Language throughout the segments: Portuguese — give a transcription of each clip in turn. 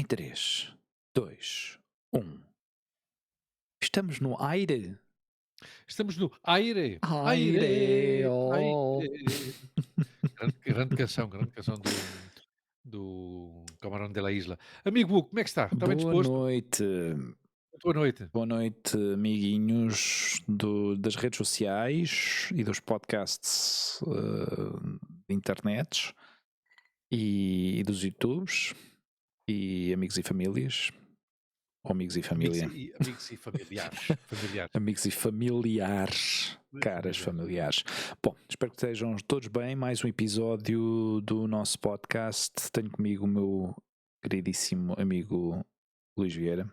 3, 2, 1. Estamos no aire. Estamos no aire, Aire, aire, oh. aire. Grande canção do Camarão de la Isla. Amigo Hugo, como é que está? Está bem Boa disposto? noite. Muito boa noite. Boa noite, amiguinhos das redes sociais e dos podcasts de internets e dos YouTubes e amigos e famílias. Ou amigos e família. Amigos e familiares. Amigos e familiares. Caras familiares. Bom, espero que estejam todos bem. Mais um episódio do nosso podcast. Tenho comigo o meu queridíssimo amigo Luís Vieira.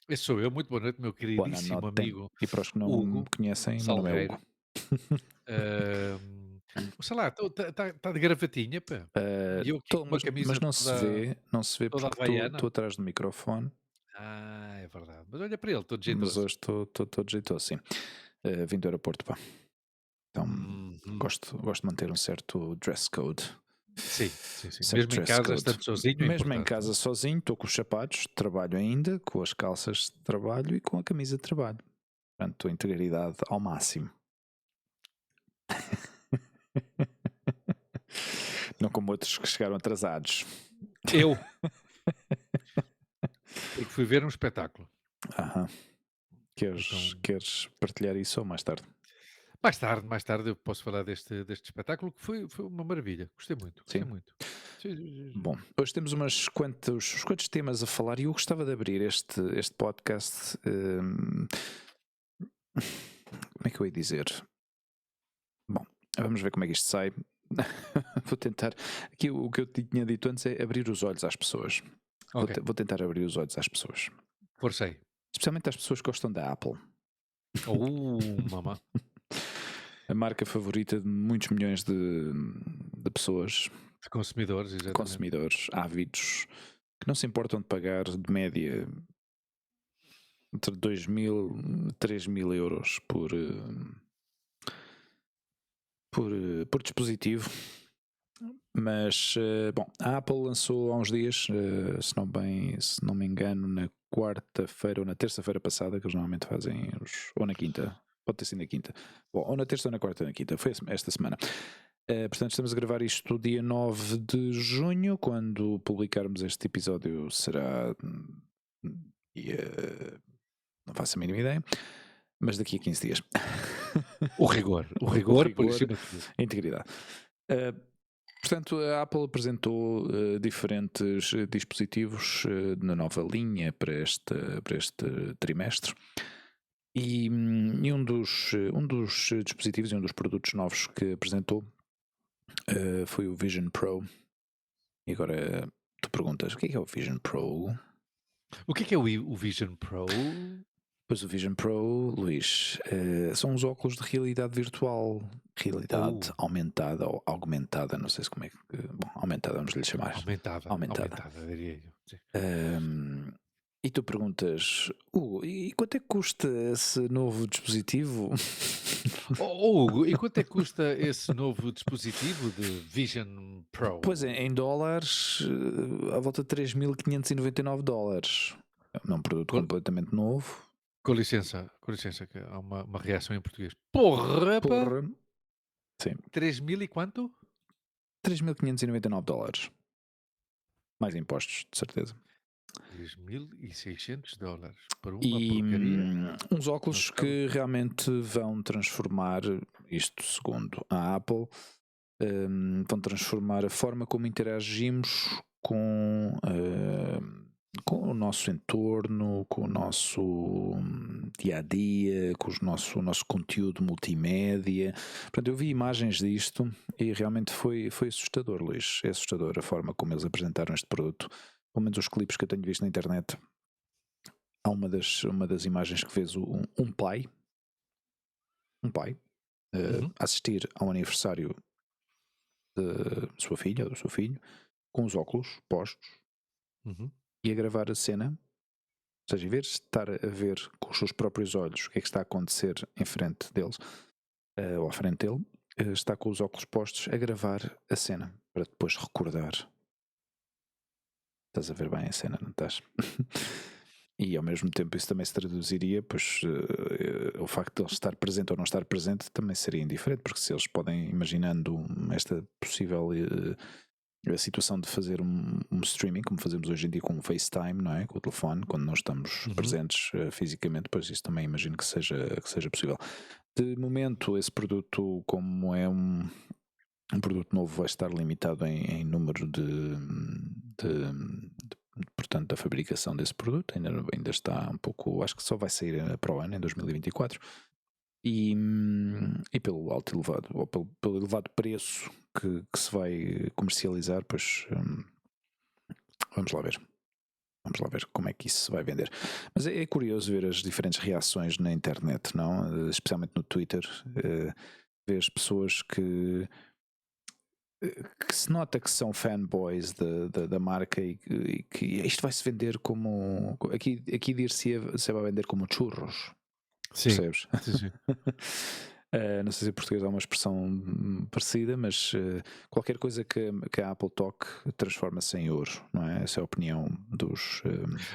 Esse sou eu. Muito boa noite, meu Boa queridíssimo noite. amigo E para os que não me Hugo conhecem, o meu nome é Salgueiro. Hugo. Sei lá, está de gravatinha, pá. E eu aqui com uma Mas camisa não se vê toda porque havaiana. estou atrás do microfone, Ah, é verdade. Mas olha para ele, todo mas jeitoso. hoje estou todo jeitoso, sim. Vim do aeroporto, pá. Então Uhum. gosto de manter um certo dress code. Sim. Certo Mesmo em dress casa, code. estando sozinho, é Mesmo em importante, não é? casa sozinho, estou com os sapatos de trabalho ainda, com as calças de trabalho e com a camisa de trabalho. Portanto, integridade ao máximo. Não como outros que chegaram atrasados. Eu, porque fui ver um espetáculo. Aham. Então, Queres partilhar isso ou mais tarde? mais tarde eu posso falar deste espetáculo que foi uma maravilha. Gostei muito, gostei Sim. muito. Sim. Bom, hoje temos uns quantos temas a falar e eu gostava de abrir este podcast. Como é que eu ia dizer? Bom, vamos ver como é que isto sai. Vou tentar. Aqui o que eu tinha dito antes é abrir os olhos às pessoas. Ok, Vou tentar abrir os olhos às pessoas. forcei. Especialmente às pessoas que gostam da Apple. Mamã. A marca favorita de muitos milhões de pessoas, De consumidores, exatamente. consumidores ávidos, que não se importam de pagar de média entre 2.000 e 3.000 euros por dispositivo. Mas, bom, a Apple lançou há uns dias, se não me engano, na quarta-feira ou na terça-feira passada, que eles normalmente fazem, ou na quinta, pode ter sido na quinta, bom, ou na terça ou na quarta ou na quinta, foi esta semana. Portanto, estamos a gravar isto dia 9 de junho, quando publicarmos este episódio será não faço a mínima ideia, mas daqui a 15 dias. O rigor, O por rigor, cima de tudo. a integridade. Portanto, a Apple apresentou diferentes dispositivos na nova linha para este trimestre. E um dos dispositivos e um dos produtos novos que apresentou foi o Vision Pro. E agora tu perguntas, o que é o Vision Pro? O que é o Vision Pro? Pois o Vision Pro, Luís, são os óculos de realidade virtual, realidade aumentada ou augmentada, não sei se como é que... Bom, aumentada vamos lhe chamar. Aumentada, diria eu. Sim. E tu perguntas, e quanto é que custa esse novo dispositivo? Hugo, e quanto é que custa esse novo dispositivo de Vision Pro? Pois é, em dólares, à volta de 3.599 dólares. É um produto Com, completamente novo. com licença, que há uma reação em português. Porra, pá! Porra, sim, 3.000 e quanto? 3.599 dólares. Mais impostos, de certeza. 3.600 dólares por uma E porcaria. uns óculos que realmente vão transformar, isto segundo a Apple, vão transformar a forma como interagimos com o nosso entorno, com o nosso dia a dia, com o nosso conteúdo multimédia. Portanto, eu vi imagens disto e realmente foi assustador, Luís. É assustador a forma como eles apresentaram este produto. Pelo menos os clipes que eu tenho visto na internet. Há uma das imagens que fez um pai assistir ao aniversário da sua filha ou do seu filho com os óculos postos e a gravar a cena. Ou seja, em vez de estar a ver com os seus próprios olhos o que é que está a acontecer em frente deles ou à frente dele, está com os óculos postos a gravar a cena para depois recordar Estás a ver bem a cena, não estás? E ao mesmo tempo isso também se traduziria, pois o facto de ele estar presente ou não estar presente também seria indiferente, porque se eles podem, imaginando esta possível a situação de fazer um streaming, como fazemos hoje em dia com o FaceTime, não é? Com o telefone, quando não estamos presentes fisicamente, pois isso também imagino que seja possível. De momento, esse produto, como é um produto novo, vai estar limitado em número portanto, da fabricação desse produto. Ainda está um pouco, acho que só vai sair para o ano, em 2024. E pelo alto elevado, ou pelo elevado preço que se vai comercializar, pois vamos lá ver. Vamos lá ver como é que isso se vai vender. Mas é curioso ver as diferentes reações na internet, não? Especialmente no Twitter. Ver as pessoas que se nota que são fanboys da marca e que isto vai se vender como. Aqui dir-se vai vender como churros. Sim, Percebes? sim. Não sei se em português há uma expressão parecida, mas qualquer coisa que a Apple toque transforma-se em ouro, não é? Essa é a opinião dos.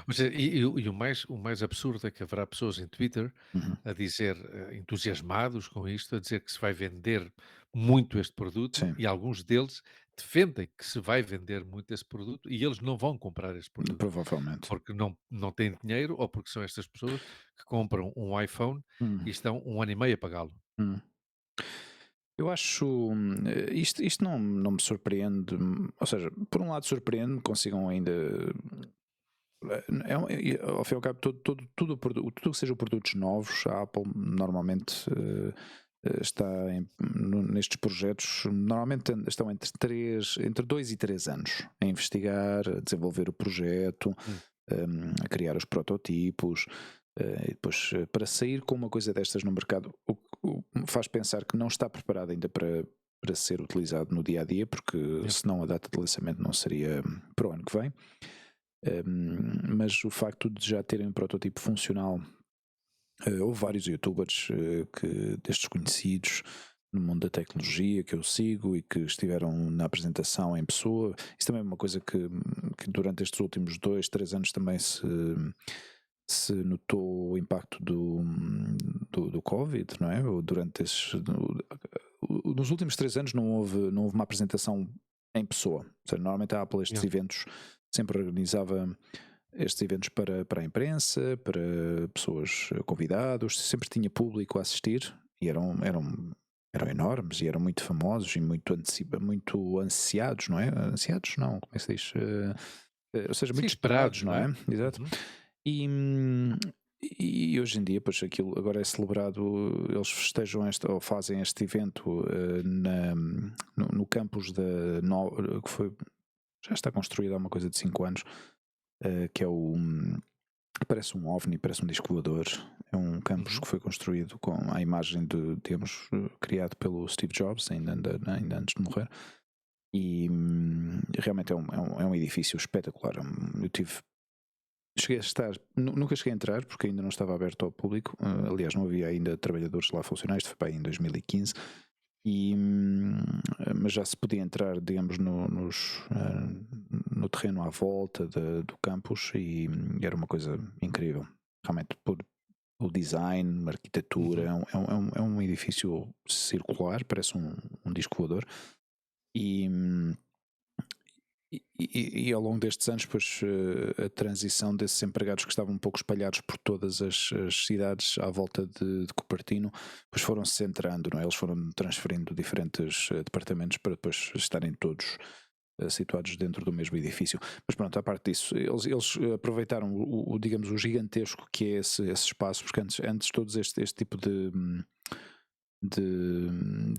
Mas, e o mais absurdo é que haverá pessoas em Twitter Uhum. a dizer, entusiasmados com isto, a dizer que se vai vender muito este produto, Sim, e alguns deles defendem que se vai vender muito esse produto e eles não vão comprar esse produto provavelmente. porque não têm dinheiro, ou porque são estas pessoas que compram um iPhone Hum, e estão um ano e meio a pagá-lo. hum. Eu acho. Isto não me surpreende. Ou seja, por um lado surpreende, consigam ainda. Ao fim e ao cabo, tudo que sejam produtos novos, a Apple normalmente está nestes projetos, normalmente estão entre 2 e 3 anos a investigar, a desenvolver o projeto, Hum. a criar os prototipos, e depois para sair com uma coisa destas no mercado, o faz pensar que não está preparado ainda para ser utilizado no dia a dia, porque senão a data de lançamento não seria para o ano que vem. Mas o facto de já terem um protótipo funcional, houve vários youtubers destes conhecidos no mundo da tecnologia que eu sigo e que estiveram na apresentação em pessoa. Isso também é uma coisa que durante estes últimos 2, 3 anos também se notou o impacto do Covid, não é? Durante nos últimos 3 anos não houve uma apresentação em pessoa. Ou seja, normalmente a Apple estes eventos sempre organizava estes eventos para a imprensa, para pessoas convidadas, sempre tinha público a assistir e eram enormes e eram muito famosos e muito ansiados, não é? Ansiados não, como é que se diz? Ou seja, muito esperados, não é? Exato. E hoje em dia, pois aquilo agora é celebrado, eles festejam ou fazem este evento no campus que foi, já está construído há uma coisa de 5 anos, que é parece um OVNI, parece um disco voador. É um campus que foi construído com a imagem digamos, criado pelo Steve Jobs, ainda antes de morrer. E realmente é um edifício espetacular. Cheguei a estar, nunca cheguei a entrar porque ainda não estava aberto ao público. Aliás, não havia ainda trabalhadores lá funcionais, foi para aí em 2015. Mas já se podia entrar, digamos, no terreno à volta do campus e era uma coisa incrível. Realmente, por o design, a arquitetura, é um edifício circular, parece um disco voador. E ao longo destes anos, pois, a transição desses empregados que estavam um pouco espalhados por todas as cidades à volta de Cupertino, pois foram se centrando, não é? Eles foram transferindo diferentes departamentos para depois estarem todos situados dentro do mesmo edifício. Mas pronto, à parte disso, eles aproveitaram digamos, o gigantesco que é esse espaço, porque antes todos este tipo de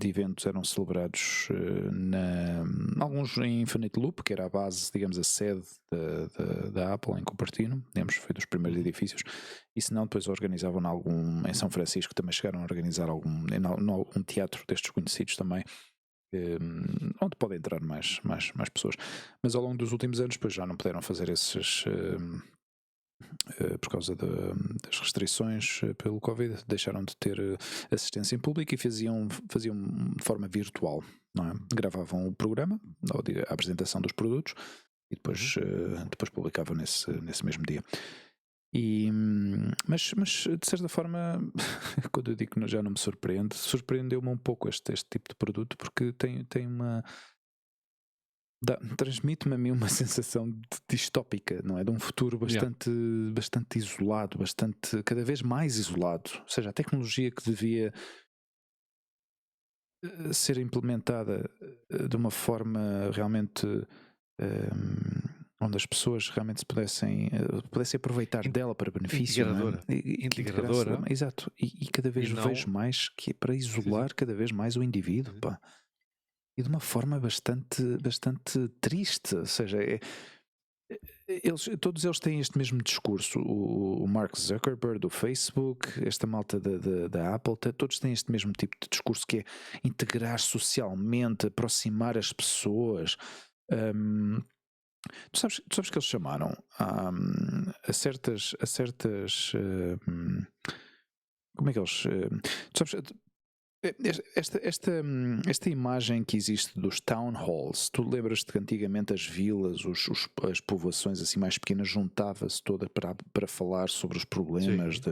eventos eram celebrados alguns em Infinite Loop, que era a base, digamos, a sede da Apple em Cupertino, digamos, foi dos primeiros edifícios, e se não, depois organizavam em São Francisco, também chegaram a organizar um teatro destes conhecidos também, onde podem entrar mais pessoas. Mas ao longo dos últimos anos, depois já não puderam fazer esses... por causa das restrições pelo Covid, deixaram de ter assistência em público e faziam de forma virtual, não é? Gravavam o programa, a apresentação dos produtos, e depois publicava nesse mesmo dia. Mas de certa forma, quando eu digo que já não me surpreende, surpreendeu-me um pouco este tipo de produto, porque tem uma. Transmite-me a mim uma sensação distópica, não é? De um futuro Yeah. bastante isolado, cada vez mais isolado. Ou seja, a tecnologia que devia ser implementada de uma forma realmente onde as pessoas realmente se pudessem aproveitar dela para benefício, não é? Integradora. Que integrasse, Integradora exato. E cada e vez vejo não. mais que é para Sim, sim. isolar cada vez mais o indivíduo, Sim, sim. pá. E de uma forma bastante triste. Ou seja, todos eles têm este mesmo discurso. O Mark Zuckerberg do Facebook, esta malta da Apple, todos têm este mesmo tipo de discurso, que é integrar socialmente, aproximar as pessoas. Tu sabes que eles chamaram a certas como é que eles tu sabes, esta imagem que existe dos town halls, tu lembras-te que antigamente as vilas, as povoações assim mais pequenas, juntava-se toda para falar sobre os problemas Sim.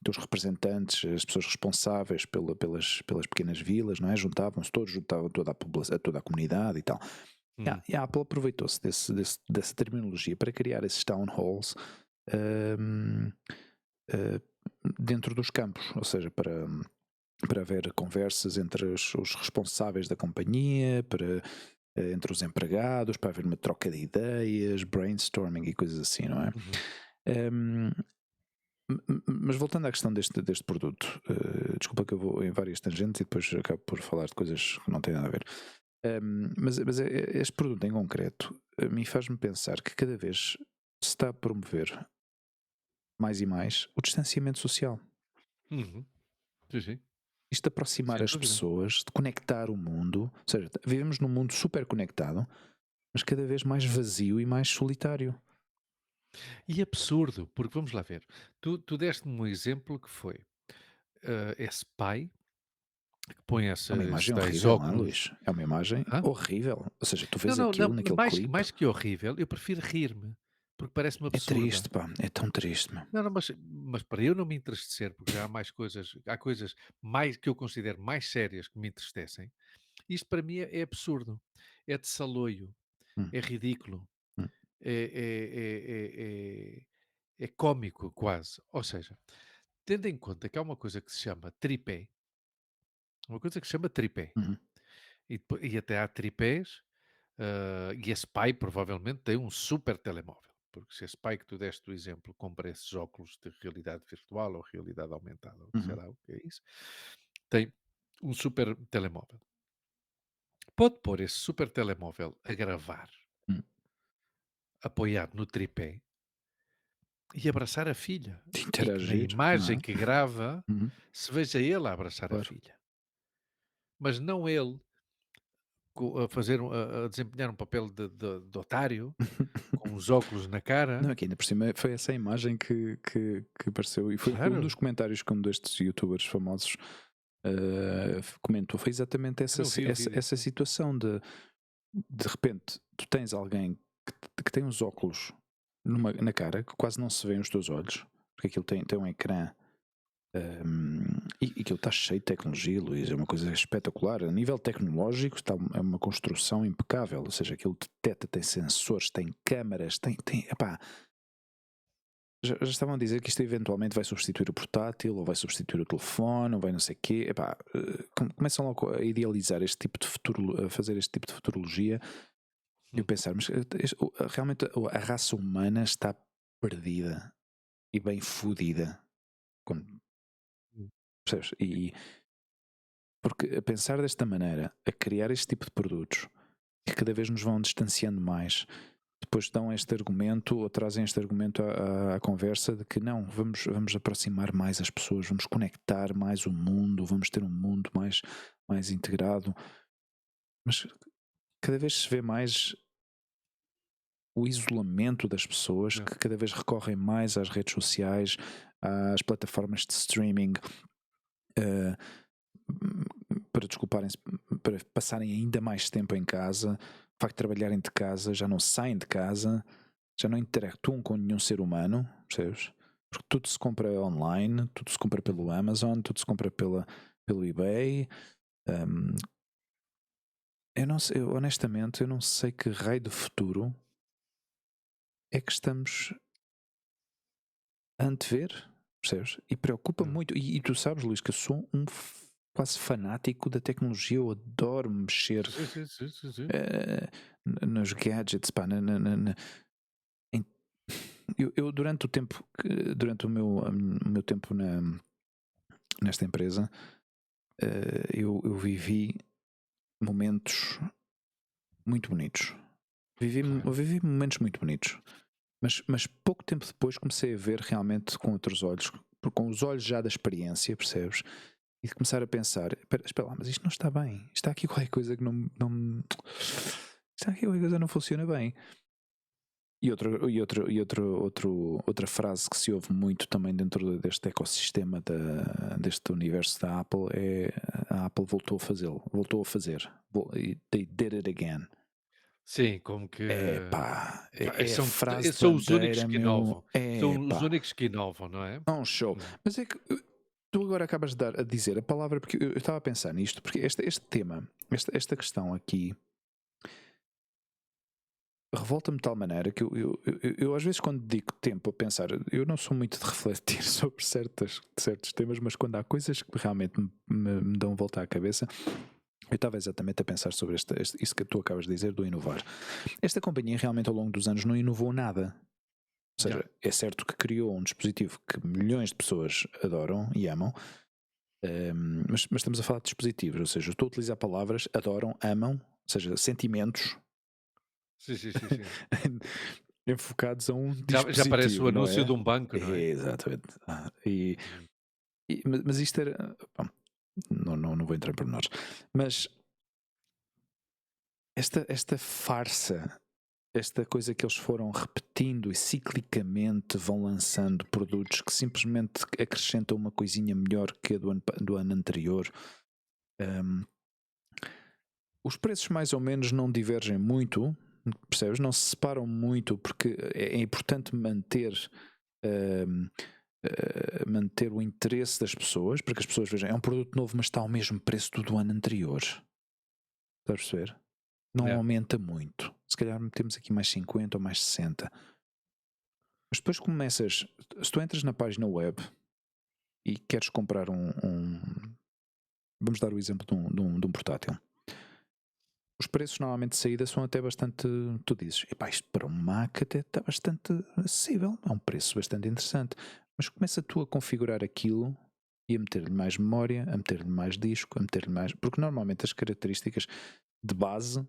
dos representantes, as pessoas responsáveis pelas pequenas vilas, não é? Juntavam-se todos, juntavam toda a população, toda a comunidade e tal. E a Apple aproveitou-se dessa terminologia para criar esses town halls um, uh, dentro dos campos, ou seja, para haver conversas entre os responsáveis da companhia, entre os empregados, para haver uma troca de ideias, brainstorming e coisas assim, não é? Uhum. Mas voltando à questão deste produto, desculpa que eu vou em várias tangentes e depois acabo por falar de coisas que não têm nada a ver. Mas este produto em concreto a mim faz-me pensar que cada vez se está a promover mais e mais o distanciamento social. Uhum. Sim, sim. Isto de aproximar Sem as dúvida. pessoas, de conectar o mundo. Ou seja, vivemos num mundo super conectado, mas cada vez mais vazio e mais solitário. E absurdo, porque vamos lá ver. Tu deste-me um exemplo que foi esse pai que põe É uma esses imagem tais horrível, não é, óculos. Luís? É uma imagem Hã? horrível. Ou seja, tu Não, vês não, não, aquilo naquele mais, clipe, mais que horrível, eu prefiro rir-me, porque parece-me é triste, absurda. pá, é tão triste, meu. Não, não, mas para eu não me entristecer, porque já há coisas mais que eu considero mais sérias que me entristecem, isto para mim é absurdo, é de saloio, Hum, é ridículo, hum, é, é cómico quase. Ou seja, tendo em conta que há uma coisa que se chama tripé, uma coisa que se chama tripé, uhum, e até há tripés, e esse pai provavelmente tem um super telemóvel. Porque se esse pai que tu deste o exemplo compra esses óculos de realidade virtual ou realidade aumentada, ou sei uhum, lá o que é isso, tem um super telemóvel. Pode pôr esse super telemóvel a gravar, hum. apoiado no tripé, e abraçar a filha. De E que na interagir, não imagem é? que grava Uhum, se veja ele a abraçar a claro. filha. Mas não ele a fazer, a desempenhar um papel de otário, com os óculos na Não, cara. aqui ainda por cima foi essa imagem que apareceu e foi um dos Claro, comentários que um destes youtubers famosos comentou. Foi exatamente também ouvi o vídeo. essa situação de repente tu tens alguém que tem uns óculos na cara que quase não se vê os teus olhos, porque aquilo tem um ecrã. E aquilo está cheio de tecnologia, Luís, é uma coisa espetacular. A nível tecnológico, é uma construção impecável. Ou seja, aquilo detecta, tem sensores, tem câmaras, epá, já estavam a dizer que isto eventualmente vai substituir o portátil, ou vai substituir o telefone, ou vai não sei o quê. Epá, começam logo a idealizar este tipo de futuro, a fazer este tipo de futurologia. E eu Hum, pensar, mas realmente a raça humana está perdida e bem fodida. hum, Percebes? Porque a pensar desta maneira, a criar este tipo de produtos que cada vez nos vão distanciando mais, depois dão este argumento ou trazem este argumento à conversa de que não, vamos aproximar mais as pessoas, vamos conectar mais o mundo, vamos ter um mundo mais integrado. Mas cada vez se vê mais o isolamento das pessoas, yeah. que cada vez recorrem mais às redes sociais, às plataformas de streaming, eh, para desculparem-se, para passarem ainda mais tempo em casa, facto de trabalharem de casa, já não saem de casa, já não interactuam com nenhum ser humano, percebes? Porque tudo se compra online, tudo se compra pelo Amazon, tudo se compra pelo eBay. Eu não sei, honestamente, eu não sei que raio de futuro é que estamos a antever, percebes? E preocupa muito. E tu sabes, Luís, que eu sou quase fanático da tecnologia. Eu adoro mexer Sim. nos gadgets, pá, em- eu durante durante o meu tempo nesta empresa, eu vivi momentos muito bonitos. Claro. Eu vivi momentos muito bonitos. Mas pouco tempo depois comecei a ver realmente com outros olhos, com os olhos já da experiência, percebes? E de começar a pensar: espera lá, mas isto não está bem. Está aqui qualquer coisa que não. Está aqui qualquer coisa que não funciona bem. Outra frase que se ouve muito também dentro deste ecossistema deste universo da Apple é: a Apple voltou a fazê-lo, voltou a fazer. They did it again. Sim, como que É pá, é a são, frase de são os únicos bandeira, que meu. inovam. É São os pá, únicos que inovam, não é? é um show. Uhum. Mas é que tu agora acabas de dar a dizer a palavra, porque eu estava a pensar nisto, porque este tema, esta questão aqui, revolta-me de tal maneira que eu às vezes quando dedico tempo a pensar, eu não sou muito de refletir sobre certos temas, mas quando há coisas que realmente me dão volta à cabeça, eu estava exatamente a pensar sobre isso que tu acabas de dizer do inovar. Esta companhia realmente ao longo dos anos não inovou nada. Ou Yeah. seja, é certo que criou um dispositivo que milhões de pessoas adoram e amam, mas estamos a falar de dispositivos, ou seja, estou a utilizar palavras adoram, amam, ou seja, sentimentos Sim. enfocados a um Já parece o dispositivo, não anúncio é? de um banco, não é? Exatamente. Uhum. Mas isto era. Bom, não vou entrar em pormenores. Mas esta farsa, esta coisa que eles foram repetindo e ciclicamente vão lançando produtos que simplesmente acrescentam uma coisinha melhor que a do ano anterior. Os preços mais ou menos não divergem muito, percebes? Não se separam muito porque é importante um, manter o interesse das pessoas, para que as pessoas vejam, é um produto novo, mas está ao mesmo preço do ano anterior. Estás a perceber? Não Yeah. aumenta muito. Se calhar metemos aqui mais 50 ou mais 60. Mas depois começas, se tu entras na página web e queres comprar vamos dar o exemplo de um portátil. Os preços normalmente de saída são até bastante. Tu dizes, epá, isto para um Mac até está bastante acessível, é um preço bastante interessante. Mas começa tu a configurar aquilo e a meter-lhe mais memória, a meter-lhe mais disco, a meter-lhe mais. Porque normalmente as características de base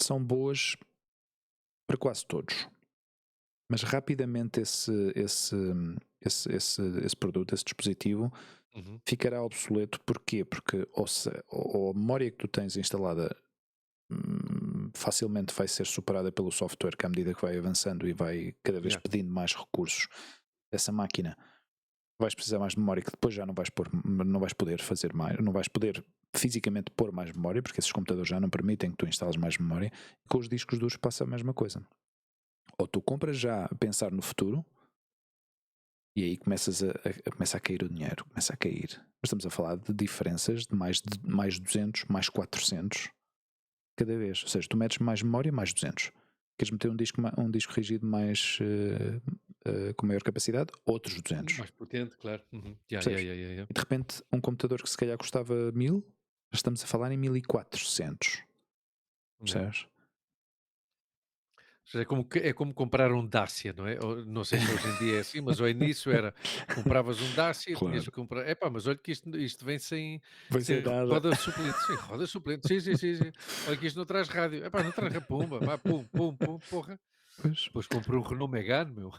são boas para quase todos. Mas rapidamente esse produto, esse dispositivo, Uhum. ficará obsoleto. Porquê? Porque ou a memória que tu tens instalada facilmente vai ser superada pelo software que à medida que vai avançando e vai cada vez Yeah. pedindo mais recursos dessa máquina, vais precisar mais de memória que depois já não vais poder fazer mais, não vais poder fisicamente pôr mais memória, porque esses computadores já não permitem que tu instales mais memória. E com os discos duros passa a mesma coisa. Ou tu compras já a pensar no futuro e aí começa a cair o dinheiro, começa a cair. Mas estamos a falar de diferenças de mais 200, mais 400 cada vez. Ou seja, tu metes mais memória, mais 200. Queres meter um disco rígido mais com maior capacidade, outros 200. Mais potente, claro. Uhum. Yeah. Percebes? E de repente, um computador que se calhar custava 1000, estamos a falar em 1400. Yeah. Percebes? Ou seja, é como comprar um Dacia, não é? Não sei se hoje em dia é assim, mas ao início era, compravas um Dacia e tinhas Claro. que comprar. Epá, mas olha que isto vem Vai sem ser nada. roda suplente. Sim, roda suplente. Sim. Olha que isto não traz rádio. Epá, não traz pumba. Vá, pum, porra. Pois. Depois comprei um Renault Megane, meu.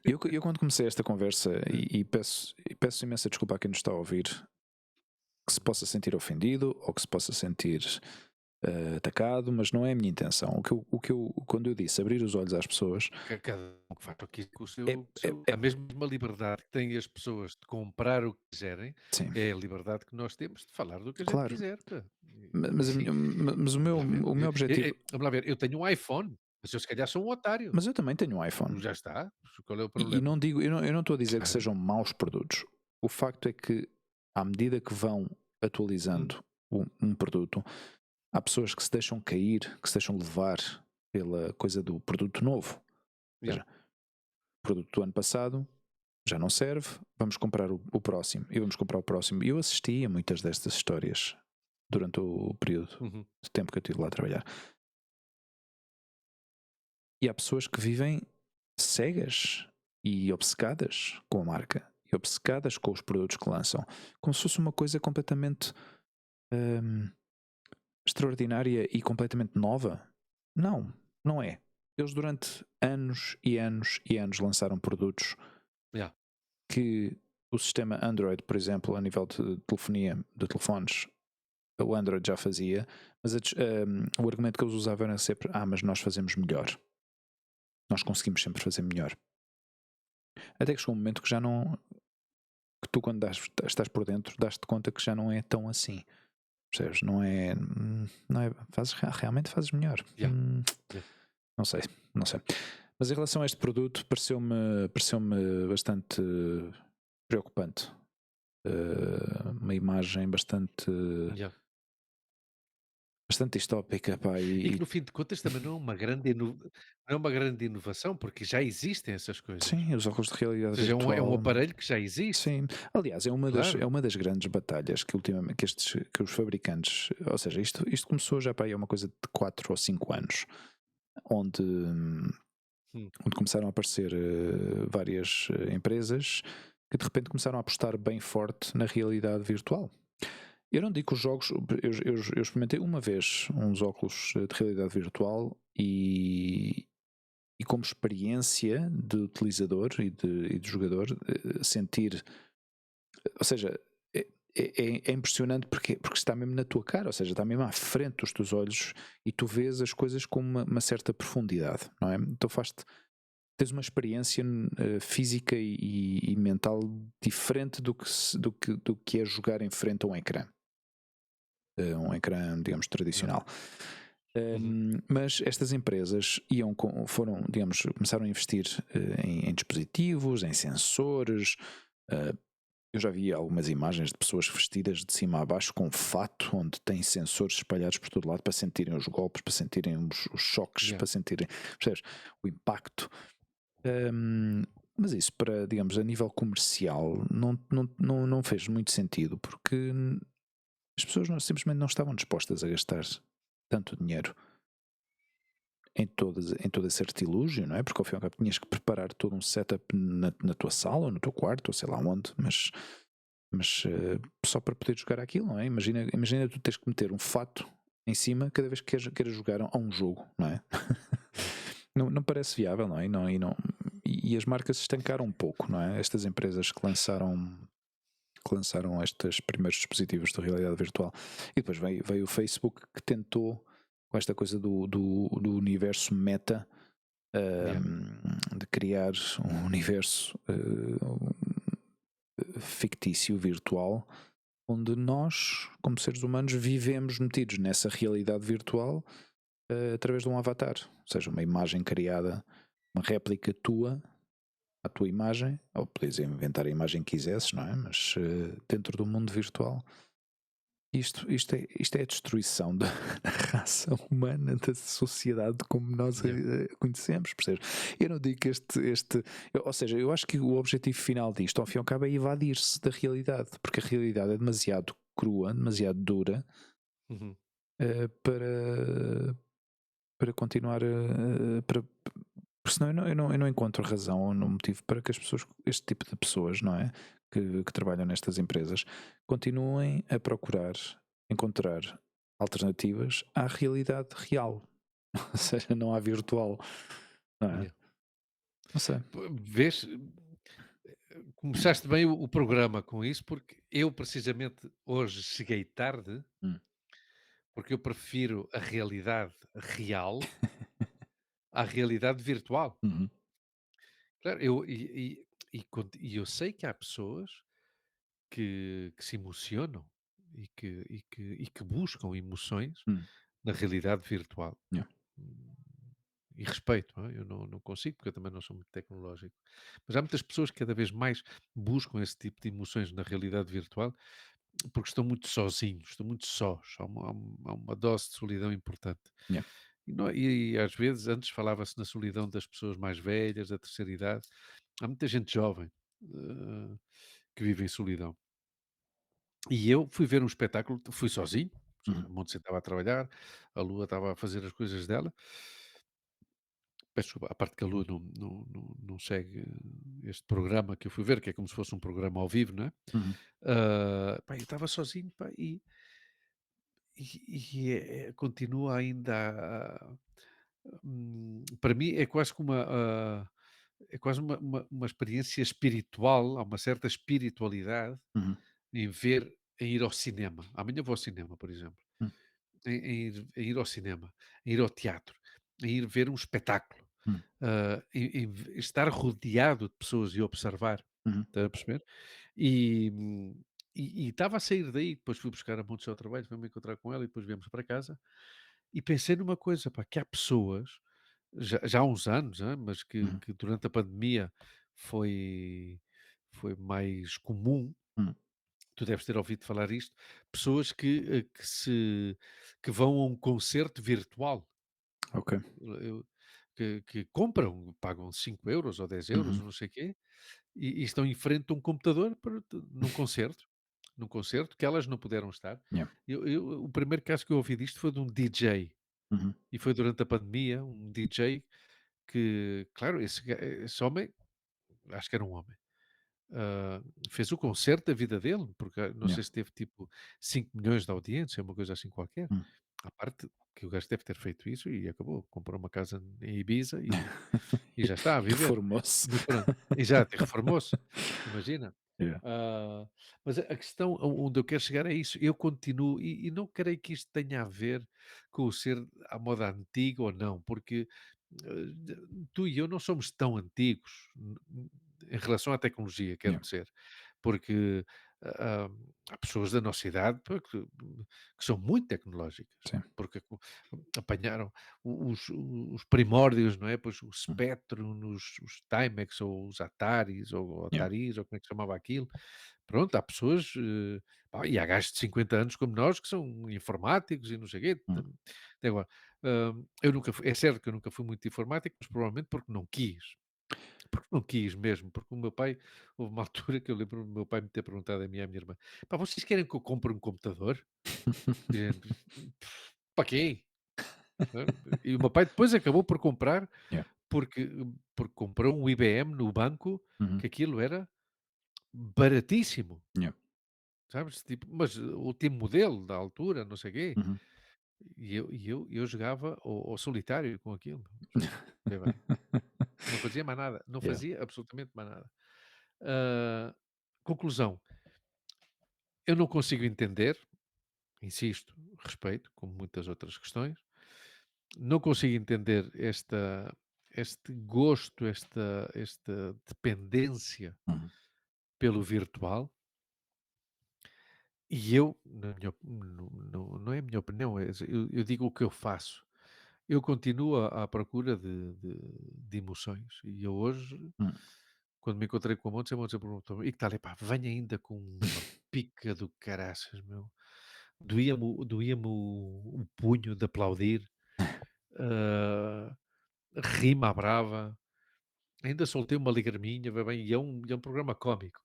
Eu quando comecei esta conversa, e peço imensa desculpa a quem nos está a ouvir, que se possa sentir ofendido ou que se possa sentir atacado, mas não é a minha intenção. Quando eu disse abrir os olhos às pessoas, Cada um que faz aqui com o é, a mesma liberdade que têm as pessoas de comprar o que quiserem, sim, é a liberdade que nós temos de falar do que a gente claro. quiser, pá. Mas, mas Vamos o meu objetivo. vamos lá ver, eu tenho um iPhone, mas eu se calhar sou um otário. Mas eu também tenho um iPhone. Já está, qual é o E problema? não digo, eu não estou a dizer que Claro. sejam maus produtos. O facto é que, à medida que vão Hum, atualizando um produto, há pessoas que se deixam cair, que se deixam levar pela coisa do produto novo. Ou yeah, seja, o produto do ano passado já não serve, vamos comprar o próximo. E vamos comprar o próximo. E eu assisti a muitas destas histórias durante o período uhum, de tempo que eu estive lá a trabalhar. E há pessoas que vivem cegas e obcecadas com a marca e obcecadas com os produtos que lançam, como se fosse uma coisa completamente hum, extraordinária e completamente nova. Não, não é. Eles durante anos e anos e anos lançaram produtos yeah, que o sistema Android, por exemplo, a nível de telefonia, de telefones, o Android já fazia, mas o argumento que eles usavam era sempre: mas nós fazemos melhor. Nós conseguimos sempre fazer melhor. Até que chegou um momento que já não. Que tu, quando estás por dentro, das-te conta que já não é tão assim. Percebes? Não é. Não é realmente fazes melhor. yeah, yeah. Não sei, não sei. Mas em relação a este produto, pareceu-me bastante preocupante. Uma imagem Yeah. bastante distópica, pá, E que no fim de contas também não é uma grande inovação, porque já existem essas coisas. sim, os óculos de Ou realidade seja, é um virtual. aparelho que já existe, Sim, aliás, é claro. uma das grandes batalhas que ultimamente que os fabricantes, ou seja, isto começou já para aí há uma coisa de 4 ou 5 anos, onde, Hum, onde começaram a aparecer várias empresas que de repente começaram a apostar bem forte na realidade virtual. Eu não digo que os jogos, eu experimentei uma vez uns óculos de realidade virtual e como experiência de utilizador e de jogador, sentir. Ou seja, é impressionante porque está mesmo na tua cara, ou seja, está mesmo à frente dos teus olhos e tu vês as coisas com uma certa profundidade, não é? Então tens uma experiência física e mental diferente do que é jogar em frente a um ecrã, digamos, yeah, tradicional. uhum, Mas estas empresas foram, digamos, começaram a investir em dispositivos, em sensores. uh, eu já vi algumas imagens de pessoas vestidas de cima a baixo com fato, onde tem sensores espalhados por todo lado para sentirem os golpes, para sentirem os choques, yeah, para sentirem, percebes, o impacto. Um, mas isso, para, digamos, a nível comercial, não fez muito sentido, porque as pessoas simplesmente não estavam dispostas a gastar tanto dinheiro em todo esse artilúgio, não é? Porque ao fim e ao cabo tinhas que preparar todo um setup na tua sala, ou no teu quarto, ou sei lá onde, mas só para poder jogar aquilo, não é? Imagina tu teres que meter um fato em cima cada vez que queiras jogar a um jogo, não é? yeah, Não parece viável, não é? E as marcas se estancaram um pouco, não é? Estas empresas que lançaram estes primeiros dispositivos de realidade virtual. E depois veio o Facebook que tentou, com esta coisa do universo meta, yeah, de criar um universo fictício, virtual, onde nós, como seres humanos, vivemos metidos nessa realidade virtual através de um avatar, ou seja, uma imagem criada, uma réplica tua, a tua imagem, ou podes inventar a imagem que quisesses, não é? Mas dentro do mundo virtual. Isto é a destruição da, da raça humana, da sociedade como nós a, yeah, a conhecemos, percebes? Eu não digo que ou seja, eu acho que o objetivo final disto, ao fim e ao cabo, é evadir-se da realidade, porque a realidade é demasiado crua, demasiado dura uhum, para continuar porque senão eu não encontro razão ou no motivo para que as pessoas, este tipo de pessoas, não é? Que trabalham nestas empresas, continuem a procurar encontrar alternativas à realidade real. Ou seja, não à virtual, não é? yeah. Não sei. Vês, começaste bem o programa com isso, porque eu precisamente hoje cheguei tarde, Hum. porque eu prefiro a realidade real à realidade virtual. Uhum, Claro, e eu sei que há pessoas que se emocionam e que buscam emoções hum, na realidade virtual. yeah, Hum, e respeito, não é? Eu não consigo, porque eu também não sou muito tecnológico. Mas há muitas pessoas que cada vez mais buscam esse tipo de emoções na realidade virtual, porque estão muito sozinhos, estão muito sós. Há uma dose de solidão importante. yeah. E às vezes, antes falava-se na solidão das pessoas mais velhas, da terceira idade. Há muita gente jovem eh, que vive em solidão. E eu fui ver um espetáculo, fui sozinho, ou seja, Uhum, a Monte estava a trabalhar, a Lua estava a fazer as coisas dela. Peço desculpa, a parte que a Lua não segue este programa que eu fui ver, que é como se fosse um programa ao vivo, não é? uhum, Pá, eu estava sozinho, pá, continua ainda para mim é quase como é quase uma experiência espiritual, há uma certa espiritualidade uhum, em ver, em ir ao cinema. Amanhã vou ao cinema, por exemplo. hum, Em ir ao cinema, em ir ao teatro, em ir ver um espetáculo, hum, estar rodeado de pessoas e observar, uhum, está a perceber? E, e estava a sair daí, depois fui buscar a Montes ao trabalho, fui-me encontrar com ela e depois viemos para casa e pensei numa coisa, pá, que há pessoas, já há uns anos, mas que, uhum, que durante a pandemia foi mais comum, hum. tu deves ter ouvido falar isto, pessoas que vão a um concerto virtual. Ok. Eu que compram, pagam 5 € ou 10 € Uhum, ou não sei quê, e estão em frente a um computador num concerto que elas não puderam estar. yeah, O primeiro caso que eu ouvi disto foi de um DJ, uhum, e foi durante a pandemia, um DJ que, claro, esse homem, acho que era um homem, ah, fez o concerto da vida dele, porque não yeah, sei se teve tipo 5 milhões de audiência, uma coisa assim qualquer. hum. À parte que o gajo deve ter feito isso e acabou, comprou uma casa em Ibiza e já está a E viver. reformou-se. Mas pronto, exato, e reformou-se, imagina. Yeah, Ah, mas a questão onde eu quero chegar é isso, eu continuo, e não creio que isto tenha a ver com o ser à moda antiga ou não, porque tu e eu não somos tão antigos em relação à tecnologia, quero yeah, dizer, porque há pessoas da nossa idade, pá, que são muito tecnológicas, sim. porque apanharam os primórdios, não é? Pois o Hum, Spectrum, os Timex, ou os Ataris, ou yeah, Ataris, ou como é que se chamava aquilo. Pronto, há pessoas, pá, e há gajos de 50 anos como nós que são informáticos e não sei o quê. hum. Agora, eu nunca fui, é certo que eu nunca fui muito informático, mas provavelmente porque não quis mesmo, porque o meu pai, houve uma altura que eu lembro do meu pai me ter perguntado a mim e à minha irmã: "Pá, vocês querem que eu compre um computador?" E a gente: "Para quê?" Hã? E o meu pai depois acabou por comprar, Yeah, porque porque comprou um IBM no banco, uhum, que aquilo era baratíssimo, yeah, sabes? Tipo, mas o último modelo da altura, não sei o quê. uhum. E eu jogava ao solitário com aquilo, vê bem. Não fazia mais nada, não Yeah, fazia absolutamente mais nada. Ah, conclusão, eu não consigo entender, insisto, respeito, como muitas outras questões, não consigo entender este gosto, esta dependência uhum, pelo virtual, e eu, na minha, não é a minha opinião, eu digo o que eu faço. Eu continuo à procura de emoções, e eu hoje, hum. quando me encontrei com a Monte perguntou: "E que tal?" "Epá, venho ainda com uma pica do caraças, meu." Doía-me o punho de aplaudir, ah, rima à brava, ainda soltei uma lagriminha, vai bem, e é um programa cómico.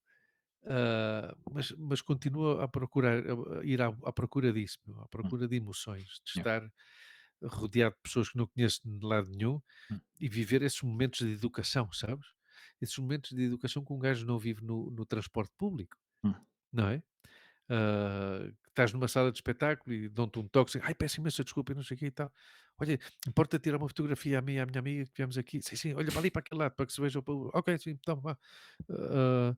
Mas continuo a procurar, a ir à procura disso, meu, à Hum, procura de emoções, de yeah, estar rodeado de pessoas que não conheço de lado nenhum hum, e viver esses momentos de educação, sabes? Esses momentos de educação que um gajo não vive no transporte público, hum. não é? Estás numa sala de espetáculo e dão-te um toque, assim: "Ai, peço imensa desculpa e não sei o quê e tal. Olha, importa tirar uma fotografia a mim e à minha amiga que tivemos aqui?" "Sim, sim, olha para ali, para aquele lado, para que se veja o." "Ok, sim, então vá." Ah,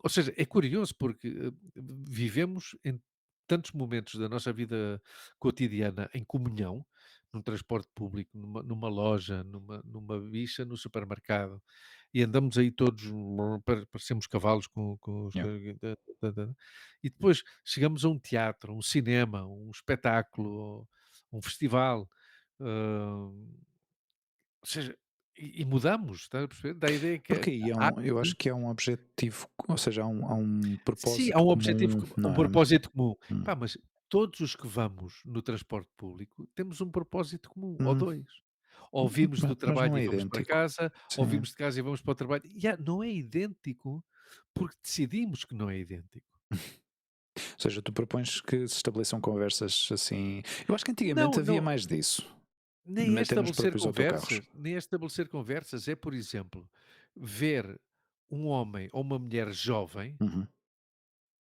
ou seja, é curioso porque vivemos tantos momentos da nossa vida cotidiana em comunhão, num transporte público, numa loja, numa bicha, no supermercado, e andamos aí todos, parecemos cavalos com os Yeah. e depois chegamos a um teatro, um cinema, um espetáculo, um festival, hã, ou seja, e mudamos, estás a perceber? Dá a ideia que Porque aí eu acho que é um objetivo, ou seja, há um sim, há propósito um objetivo, comum, um não é? propósito comum. Hum. Pá, mas todos os que vamos no transporte público temos um propósito comum, ou Hum, 2. Ou vimos do mas não trabalho e é vamos para idêntico. casa, ou Sim. vimos de casa e vamos para o trabalho. Não é idêntico, porque decidimos que não é idêntico. Ou seja, tu propões que se estabeleçam conversas assim. Eu acho que antigamente Não, havia não, mais disso, nem é até nos estabelecer próprios autocarros. conversas, nem é estabelecer conversas, é, por exemplo, ver um homem ou uma mulher jovem Uhum,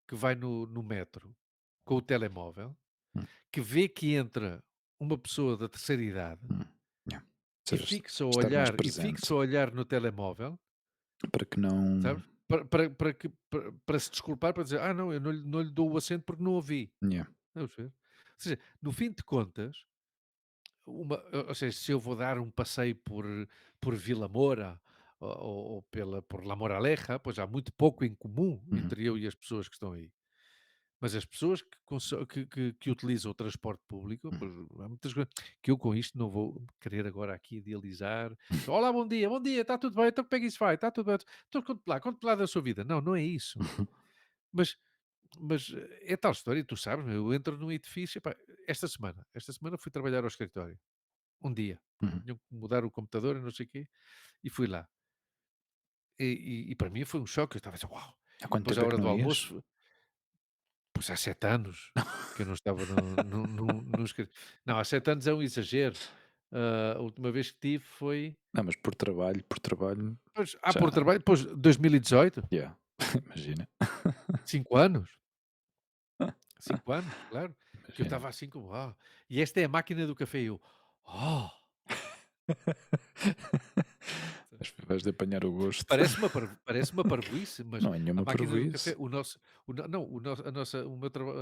que vai no metro com o telemóvel, hum, que vê que entra uma pessoa da terceira idade hum, yeah. Ou e seja, estar mais fixa presente o olhar no telemóvel, para que não. sabes? Para se desculpar, para dizer: "Ah, não, eu não lhe dou o assento porque não ouvi". Yeah. Estás a perceber? Ou seja, no fim de contas, ou seja, se eu vou dar um passeio por Vila Moura ou por La Moraleja, pois há muito pouco em comum Uhum, entre eu e as pessoas que estão aí. Mas as pessoas que utilizam o transporte público, uhum, pois há muitas coisas que eu com isto não vou querer agora aqui idealizar. "Olá, bom dia, está tudo bem? Então como é que isso vai? Está tudo bem? Então conte lá da sua vida". Não, não é isso. uhum, Mas é tal história, tu sabes, meu, eu entro num edifício, epá, esta semana fui trabalhar ao escritório, um dia. uhum. Tinham que mudar o computador e não sei o quê, e fui lá. E para mim foi um choque, eu estava assim: "Uau!". Há E quanto depois tempo à é que hora não do ias? almoço. Pois há 7 anos que eu não estava no não, há 7 anos é um exagero. A última vez que tive foi, Não, mas por trabalho, pois, já. por trabalho, pois 2018, Yeah. Imagina. 5 anos, 5 anos, claro, que eu Imagina. estava assim como: "Ah, e esta é a máquina do café", e eu: "Oh!". Vais de apanhar o gosto. Parece uma parvoíce, mas Não é a nenhuma máquina do café, parvoíce. o nosso o no não, o nosso a nossa o meu traba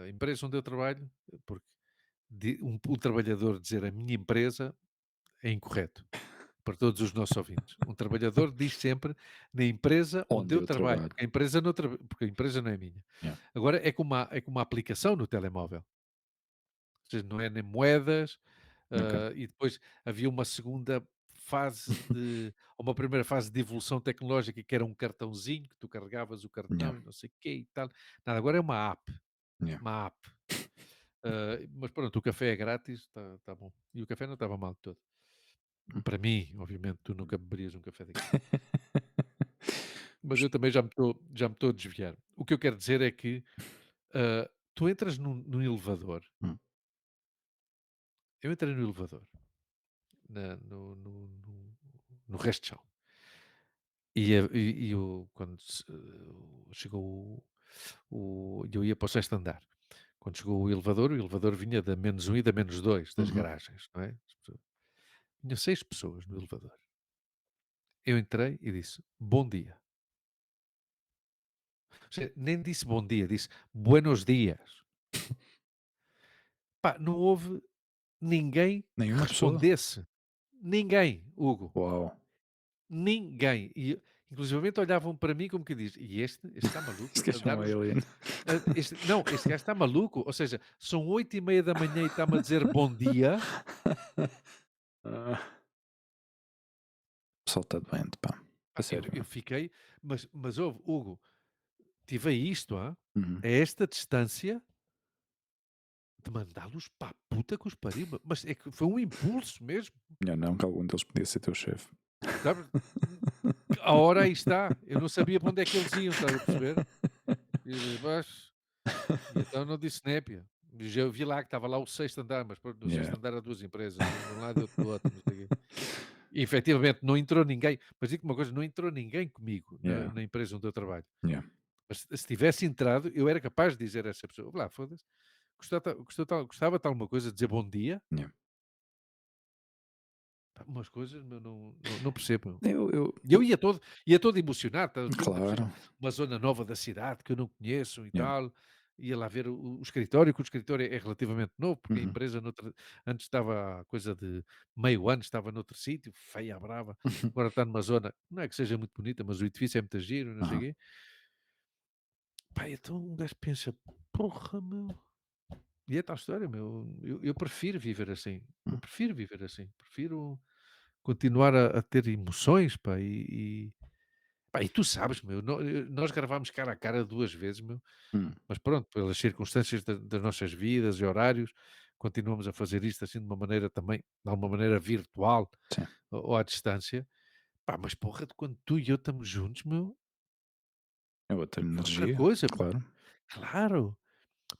a empresa onde eu trabalho, porque o trabalhador dizer a minha empresa é incorreto, para todos os nossos ouvintes. Um trabalhador diz sempre na empresa onde Onde eu eu trabalho, trabalho. porque a empresa não é minha. Yeah. Agora é como uma aplicação no telemóvel, ou seja, não é nem moedas, Ok. e depois havia uma segunda fase ou uma primeira fase de evolução tecnológica que era um cartãozinho que tu carregavas o Yeah. cartão e não sei o quê e tal. Nada, agora é Yeah. uma app. Mas pronto, o café é grátis, está bom. E o café não estava mal de todo. Para mim, obviamente, tu nunca beberias um café daqueles. Mas Mas eu também já me estou a desviar. O que eu quero dizer é que, tu entras num elevador, hum, eu entrei no elevador, na no resto de chão, quando chegou eu ia para o sexto andar. Quando chegou o elevador vinha da -1 e da -2 das uhum. garagens, não é? Tinha 6 pessoas no elevador. Eu entrei e disse: "Bom dia". Ou seja, nem disse bom dia, disse: "Buenos dias". Pá, não houve ninguém que Nenhuma pessoa? respondesse. Ninguém, Hugo, Uau! ninguém. E inclusivamente olhavam para mim como que diz: "E este está maluco Este a gajo é um dar-nos alien. este gajo está maluco", ou seja, são 8h30 e está-me a dizer bom dia. Ah, o pessoal está doente, pá. A Pá, eu sério. eu fiquei, mas ouve, Hugo, tive a isto, Uhum. a esta distância de mandá-los para a puta que os pariu, mas é que foi um impulso mesmo, Melhor não, que algum deles podia ser teu chefe. sabes? A hora aí está, eu não sabia para onde é que eles iam, estás a perceber? E mas e então não disse népia. Já eu vi lá que estava lá o sexto andar, mas pronto, no Yeah. sexto andar há 2 empresas, um de um lado e outro do outro, não sei o quê. E efetivamente não entrou ninguém, mas digo uma coisa, não entrou ninguém comigo na Yeah. na empresa onde eu trabalho. Yeah. Mas se tivesse entrado, eu era capaz de dizer a essa pessoa: "Ouve lá, foda-se, gostava de alguma coisa, de dizer bom dia?". Yeah. Pá, umas coisas, meu, não percebo, meu. E eu Eu ia todo emocionado, estás a ver, porque fui claro. uma zona nova da cidade que eu não conheço e Yeah. tal. ia lá ver o escritório, que o escritório é relativamente novo, porque a Uhum. empresa antes estava a coisa de meio ano, estava noutro sítio, feia, brava, agora está numa zona, não é que seja muito bonita, mas o edifício é muito giro, não sei o Aham. quê. Pá, então um gajo pensa, porra, meu. E é tal história, meu. Eu prefiro viver assim. Eu Hum. prefiro viver assim. Prefiro continuar a ter emoções, pá, pá, e tu sabes, meu, nós gravámos cara a cara 2 vezes, meu, Hum. mas pronto, pelas circunstâncias das nossas vidas e horários, continuamos a fazer isto assim de uma maneira também, de alguma maneira virtual Sim. ou à distância. Pá, mas porra, de quando tu e eu estamos juntos, meu, É outra é outra energia, coisa, pá. claro. Claro,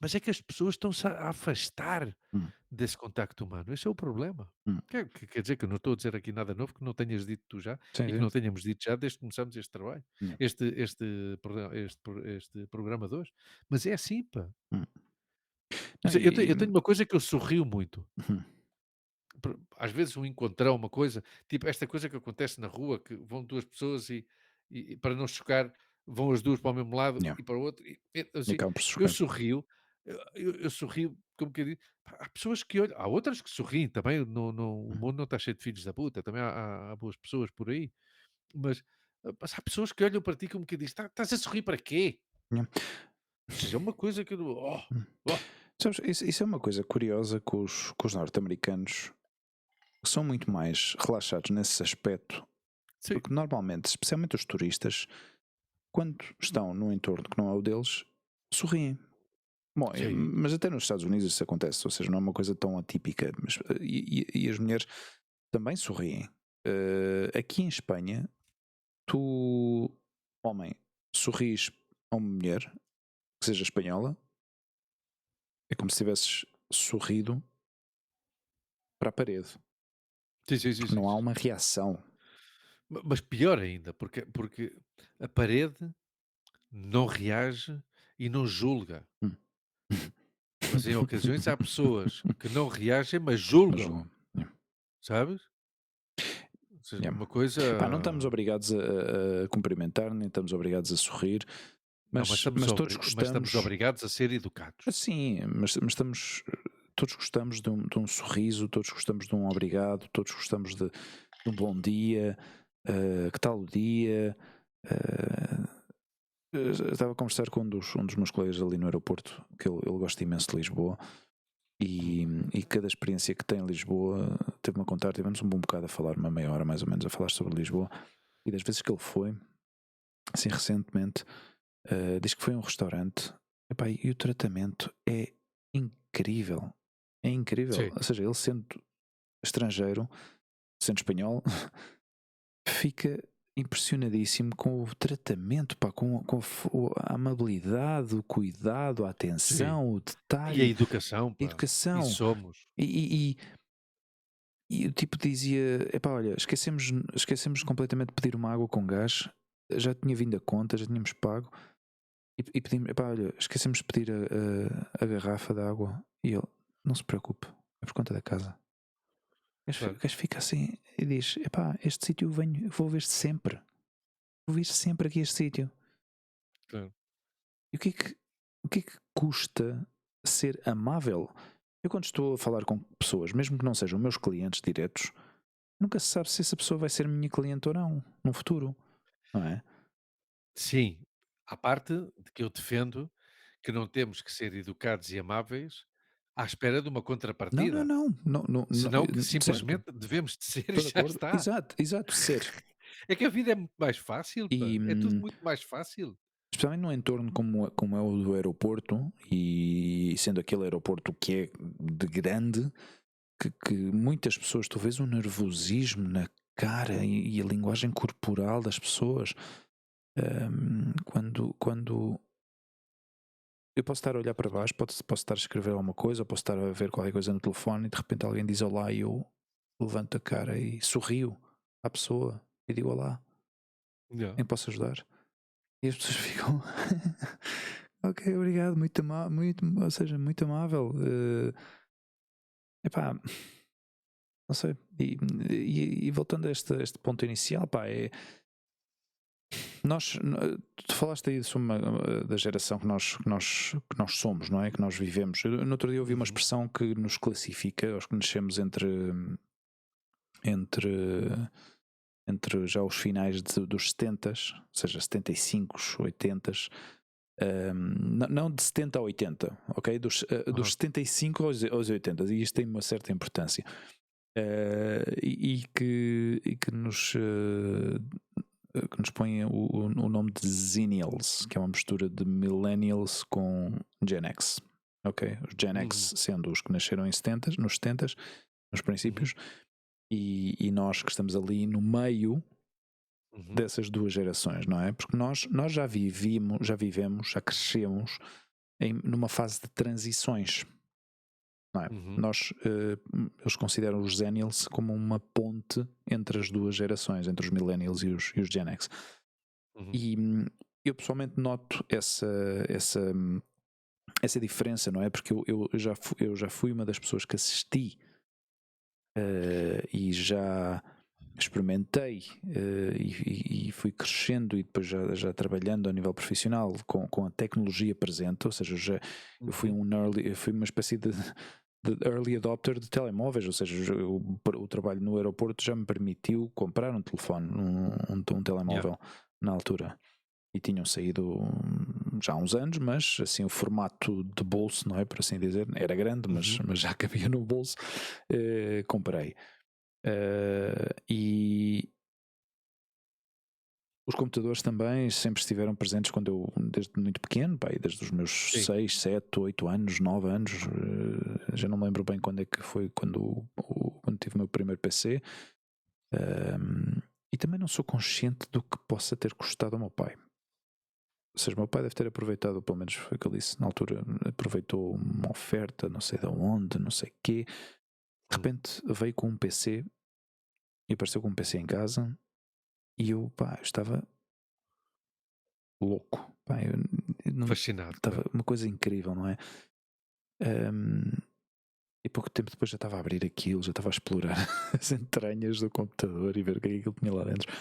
mas é que as pessoas estão-se a afastar Hum. desse contacto humano, esse é o problema. Hum. Quer dizer que eu não estou a dizer aqui nada novo que não tenhas dito tu já Sim, e que sim. não tenhamos dito já desde que começamos este trabalho, Yeah. este programa de hoje, mas é assim, pá. Hum. Não, Mas eu tenho uma coisa que eu sorrio muito. uhum. Às vezes um encontrão, uma coisa, tipo esta coisa que acontece na rua, que vão 2 pessoas e para não chocar, vão as 2 para o mesmo lado Yeah. e para o outro, E assim, acabam por eu chocar. sorrio, eu sorrio como que eu digo, pá, há pessoas que olham, há outras que sorriem também, o Uhum. mundo não está cheio de filhos da puta, também há boas pessoas por aí, mas, mas há pessoas que olham para ti como que dizem: Estás a sorrir para quê?" Yeah. Ou seja, é uma coisa que eu, Hum. oh, Sabes, isso é uma coisa curiosa com os norte-americanos, que são muito mais relaxados nesse aspecto, sim, porque normalmente, especialmente os turistas, quando estão num entorno que não é o deles, sorriem. Bom, sim, mas até nos Estados Unidos isso acontece, ou seja, não é uma coisa tão atípica, mas, e as mulheres também sorriem. Aqui em Espanha, tu, homem, sorris a uma mulher que seja espanhola, é como se tivesses sorrido para a parede, sim, sim, sim, porque sim, não há sim. uma reação. Mas pior ainda, porque a parede não reage e não julga. Hum. Mas em ocasiões há pessoas que não reagem, mas Mas julgam, vou. Yeah. sabes? Ou seja, Yeah. uma coisa. Pá, não estamos obrigados a cumprimentar, nem estamos obrigados a sorrir, Não, mas todos mas estamos gostamos. obrigados a ser educados. Sim, mas estamos. Todos gostamos de um sorriso, todos gostamos de um obrigado, todos gostamos de um bom dia, que tal o dia? eh, eu estava a conversar com um dos meus colegas ali no aeroporto, que ele gosta imenso de Lisboa, Hum, e, e cada experiência que tem em Lisboa, teve-me a contar, tivemos um bom bocado a falar, uma meia hora mais ou menos, a falar sobre Lisboa, e das vezes que ele foi, assim recentemente, diz que foi a um restaurante, epá, e o tratamento é incrível. É incrível. Sim, Ou seja, ele sendo estrangeiro, sendo espanhol, fica impressionadíssimo com o tratamento, pá, com a amabilidade, o cuidado, a sim. atenção, o E a detalhe, educação, a pá. E educação. somos. E, e o tipo dizia: epá, olha, esquecemos completamente de pedir uma água com gás, já tinha vindo a conta, já tínhamos pago. E pedimos, epá, olha, esquecemos de pedir a garrafa de água. E ele, não se preocupe, é por conta da casa. O Claro, gajo fica assim e diz: epá, este sítio vou ver sempre. Vou vir sempre aqui a este sítio. claro. E o que é que custa ser amável? Eu quando estou a falar com pessoas, mesmo que não sejam meus clientes diretos, nunca se sabe se essa pessoa vai ser minha cliente ou não, no futuro, não é? Sim, à parte de que eu defendo que não temos que ser educados e amáveis à espera de uma Não, não, contrapartida. não, não, não, Senão que certo, simplesmente devemos de ser e estou de já acordo. está. Exato, exato, ser. É que a vida é muito mais fácil, E, pá. É tudo muito mais fácil. especialmente num entorno como é o do aeroporto, e sendo aquele aeroporto que é de grande, que muitas pessoas, tu vês o nervosismo na cara e a linguagem corporal das pessoas. Quando eu posso estar a olhar para baixo, posso estar a escrever alguma coisa, ou posso estar a ver qualquer coisa no telefone e de repente alguém diz olá e eu levanto a cara e sorrio à pessoa e digo olá, Yeah, nem posso ajudar. E as pessoas ficam ok, obrigado, muito, ou seja, muito amável. Epá, não sei. E voltando a este ponto inicial, pá, Tu falaste aí sobre da geração que nós somos, não é? Que nós vivemos. No outro dia ouvi uma Uhum, expressão que nos classifica, aos que nascemos entre, entre já os finais dos 70, ou seja, 75, 80, não de 70 a 80, ok? Dos aham, 75 aos 80, e isto tem uma certa importância. Que nos põe o nome de Zennials, que é uma mistura de Millennials com Gen X. Ok? Os Gen uhum, X sendo os que nasceram nos 70, nos uhum, princípios, e nós que estamos ali no meio uhum, dessas duas gerações, não é? Porque nós já crescemos numa fase de transições, não é? uhum, Eles consideram os Zennials como uma ponte entre as duas gerações, entre os Millennials e os Gen X. uhum, E eu pessoalmente noto essa diferença, não é? Porque eu já fui uma das pessoas que assisti e já experimentei e fui crescendo e depois já trabalhando a nível profissional com a tecnologia presente, ou seja, eu fui uhum. eu fui uma espécie de early adopter de telemóveis, ou seja, o trabalho no aeroporto já me permitiu comprar um telefone, um Yeah. telemóvel na altura. E tinham saído já há uns anos, mas assim o formato de bolso, não é? Por assim dizer, era grande, mas, Uhum, mas já cabia no bolso. Comprei. E os computadores também sempre estiveram presentes desde muito pequeno, pá, desde os meus sim. 6 7 8 anos, 9 anos, já não me lembro bem quando é que foi, quando tive o meu primeiro PC. E também não sou consciente do que possa ter custado ao meu pai. Ou seja, o meu pai deve ter aproveitado, pelo menos foi o que ele disse na altura, aproveitou uma oferta, não sei de onde, não sei quê. De Hum. repente veio com um PC e apareceu com um PC em casa e eu, pá, estava louco. Pá, eu não Fascinado com estava ele. uma coisa incrível, não é? Ahm, e pouco tempo depois já estava a abrir aquilo, já estava a explorar as entranhas do computador e ver o que é que aquilo tinha lá dentro.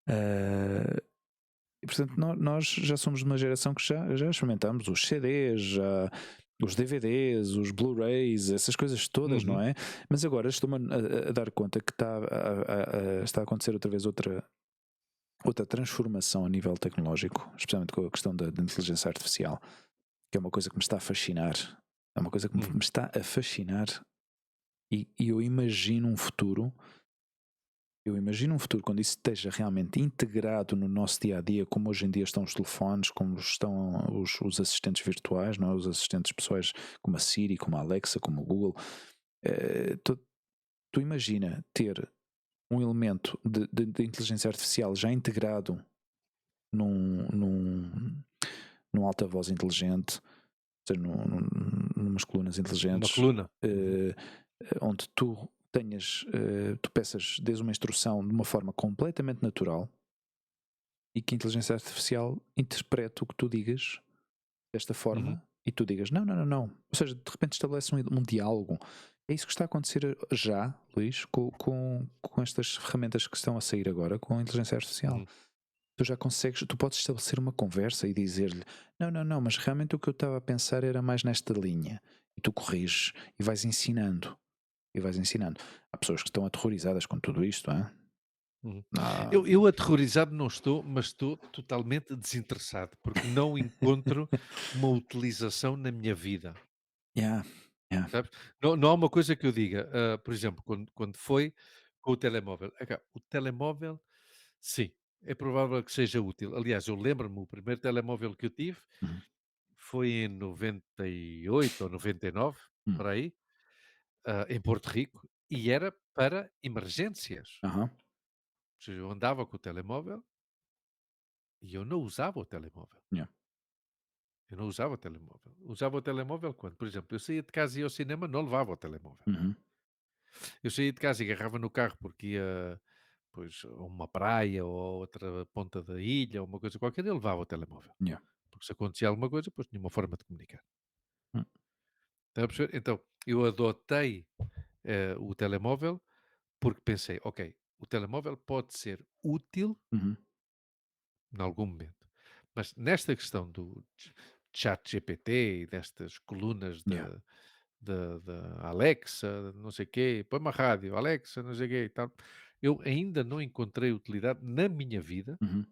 Ah, e portanto, nós já somos de uma geração que já experimentamos os CDs, já, os DVDs, os Blu-rays, essas coisas todas, não Uhum, é? Mas agora estou-me a dar conta que está a acontecer outra vez outra transformação a nível tecnológico, especialmente com a questão da inteligência artificial, que é uma coisa que me está a fascinar. É uma coisa que me hum, me está a fascinar e eu imagino um futuro quando isso esteja realmente integrado no nosso dia a dia, como hoje em dia estão os telefones, como estão os assistentes virtuais, não é? Os assistentes pessoais como a Siri, como a Alexa, como o Google. Tu imagina ter um elemento de inteligência artificial já integrado num alta-voz inteligente, ou seja, numas colunas uma inteligentes, coluna. Uhum, eh, onde tu peças, des uma instrução de uma forma completamente natural e que a inteligência artificial interprete o que tu digas desta uhum. forma e tu digas não, não, não, não. Ou seja, de repente estabelece um diálogo. É isso que está a acontecer já, Luís, com estas ferramentas que estão a sair agora com a inteligência artificial. Uhum. Tu podes estabelecer uma conversa e dizer-lhe: não, não, não, mas realmente o que eu estava a pensar era mais nesta linha. E tu corriges e vais ensinando. E vais ensinando. Há pessoas que estão aterrorizadas com tudo isto, hein? Uhum. Ah, Eu aterrorizado não estou, mas estou totalmente desinteressado, porque não encontro uma utilização na minha vida, yeah, yeah. sabes? Não há uma coisa que eu diga, por exemplo, quando foi com o telemóvel. Epá, o telemóvel, sim, é provável que seja útil. Aliás, eu lembro-me, o primeiro telemóvel que eu tive Uhum, foi em 98 ou 99, uhum, por aí, em Porto Rico, e era para emergências. aham, Ou seja, eu andava com o telemóvel e eu não usava o telemóvel. yeah, Eu não usava o telemóvel. Usava o telemóvel quando? Por exemplo, eu saía de casa e ia ao cinema, não levava o telemóvel. uhum, Eu saía de casa e agarrava no carro porque ia, pois, a uma praia ou a outra ponta da ilha ou uma coisa qualquer, eu levava o telemóvel. yeah, Porque se acontecia alguma coisa, depois tinha uma forma de comunicar. hum, Está a perceber? Então, eu adotei o telemóvel porque pensei, ok, o telemóvel pode ser útil uhum, em algum momento. Mas nesta questão do chat GPT e destas colunas Yeah. da Alexa, não sei o quê, põe uma rádio, Alexa, não sei o quê e tal, eu ainda não encontrei utilidade na minha vida, Uhum.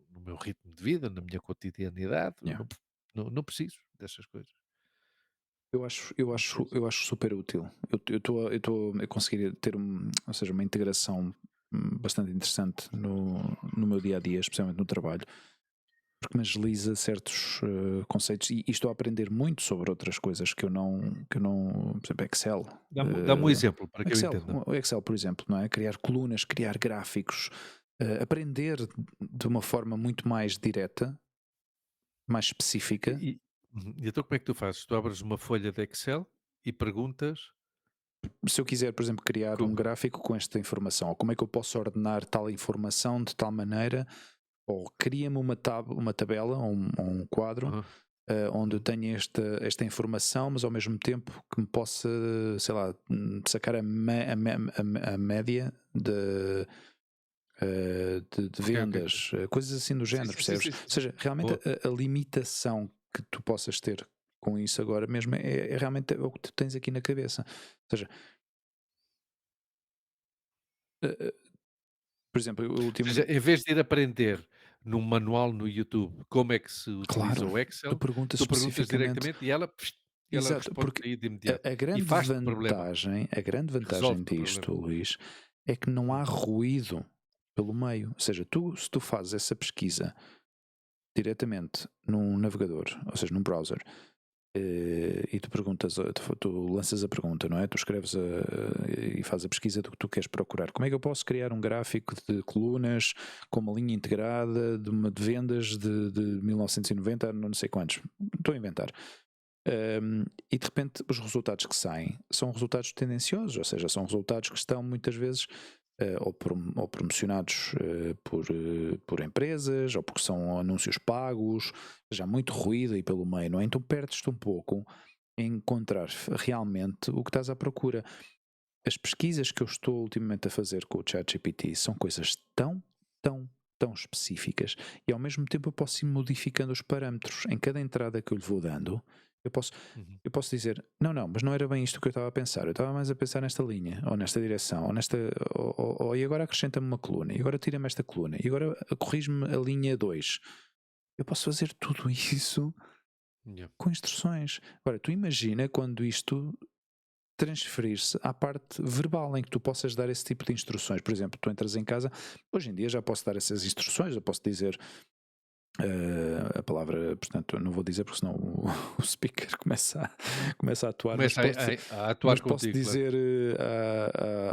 no meu ritmo de vida, na minha cotidianidade, Yeah. não preciso dessas coisas. Não preciso. Eu acho super útil. Eu estou a conseguir ter ou seja, uma integração bastante interessante no meu dia a dia, especialmente no trabalho, porque me agiliza certos conceitos e estou a aprender muito sobre outras coisas que eu não, por exemplo, Excel. Dá-me um exemplo para que eu Excel, entenda. o Excel, por exemplo, não é? Criar colunas, criar gráficos, aprender de uma forma muito mais direta, mais específica. E então como é que tu fazes? Tu abres uma folha de Excel e perguntas Se eu quiser, por exemplo, criar um como? gráfico com esta informação, ou como é que eu posso ordenar tal informação de tal maneira, ou cria-me uma tabela ou um quadro Aham, onde eu uhum, tenha esta informação, mas ao mesmo tempo que me possa, sei lá, sacar a média de ok, ok, ok. vendas, coisas assim do Sim, género, sim, sim, percebes? sim, sim, Ou sim. seja, realmente Boa. a limitação que tu possas ter com isso agora mesmo é realmente o que tu tens aqui na cabeça. Ou seja, eh, por exemplo, o Ou último. seja, em vez de ir aprender num manual no YouTube como é que se utiliza Claro, o tu Excel, perguntas tu perguntas especificamente. diretamente e ela Exato, responde porque aí de imediato. E a grande vantagem resolve-te o disto, problema. Luís, é que não há Uhum, ruído pelo meio. Ou seja, se tu fazes essa pesquisa diretamente num navegador, ou seja, num browser, e tu perguntas, tu lanças a pergunta, não é? Tu escreves e fazes a pesquisa do que tu queres procurar. Como é que eu posso criar um gráfico de colunas com uma linha integrada de vendas de 1990 a não sei quantos? Estou a inventar. E de repente os resultados que saem são resultados tendenciosos, ou seja, são resultados que estão muitas vezes ou promocionados por empresas, ou porque são anúncios pagos, ou seja, há muito ruído aí pelo meio, não é? Então perdes-te um pouco em encontrar realmente o que estás à procura. As pesquisas que eu estou ultimamente a fazer com o ChatGPT são coisas tão específicas e ao mesmo tempo eu posso ir modificando os parâmetros em cada entrada que eu lhe vou dando. Eu posso, uhum. eu posso dizer, não, mas não era bem isto que eu estava a pensar. Eu estava mais a pensar nesta linha, ou nesta direção, ou nesta. E agora acrescenta-me uma coluna, e agora tira-me esta coluna, e agora corrige-me a linha 2. Eu posso fazer tudo isso Yeah. com instruções. Agora, tu imagina quando isto transferir-se à parte verbal em que tu possas dar esse tipo de instruções. Por exemplo, tu entras em casa, hoje em dia já posso dar essas instruções, eu posso dizer a palavra, portanto, não vou dizer porque senão o speaker começa a atuar, Começa a mas atuar posso contigo, claro. dizer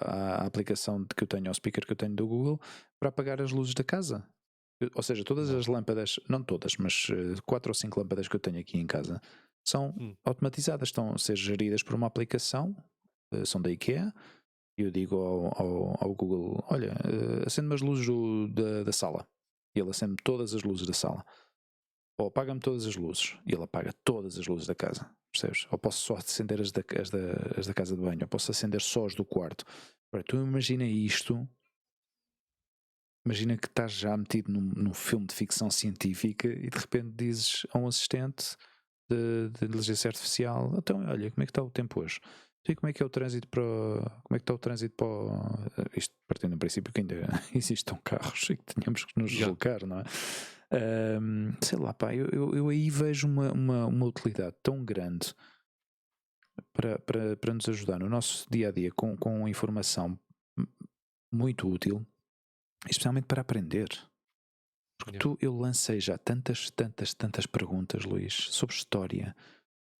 à aplicação que eu tenho, ao speaker que eu tenho do Google, para apagar as luzes da casa. Ou seja, todas Boa. as lâmpadas, não todas, mas 4 ou 5 lâmpadas que eu tenho aqui em casa são Hum, automatizadas, estão a ser geridas por uma aplicação, são da IKEA. E eu digo ao Google: olha, acende-me as luzes da sala. E ele acende todas as luzes da sala. Ou apaga-me todas as luzes. E ele apaga todas as luzes da casa. Percebes? Ou posso só acender as da casa de banho. Ou posso acender só as do quarto. Agora, tu imagina isto. Imagina que estás já metido num filme de ficção científica e de repente dizes a um assistente de inteligência artificial: então, olha, como é que está o tempo hoje? E como é que é o trânsito como é que está o trânsito isto partindo do princípio que ainda existam carros e que tenhamos que nos yeah. deslocar, não é? Sei lá, pá, eu aí vejo uma utilidade tão grande para nos ajudar no nosso dia a dia com informação muito útil, especialmente para aprender. Porque Yeah. eu lancei já tantas perguntas, Luís, sobre história,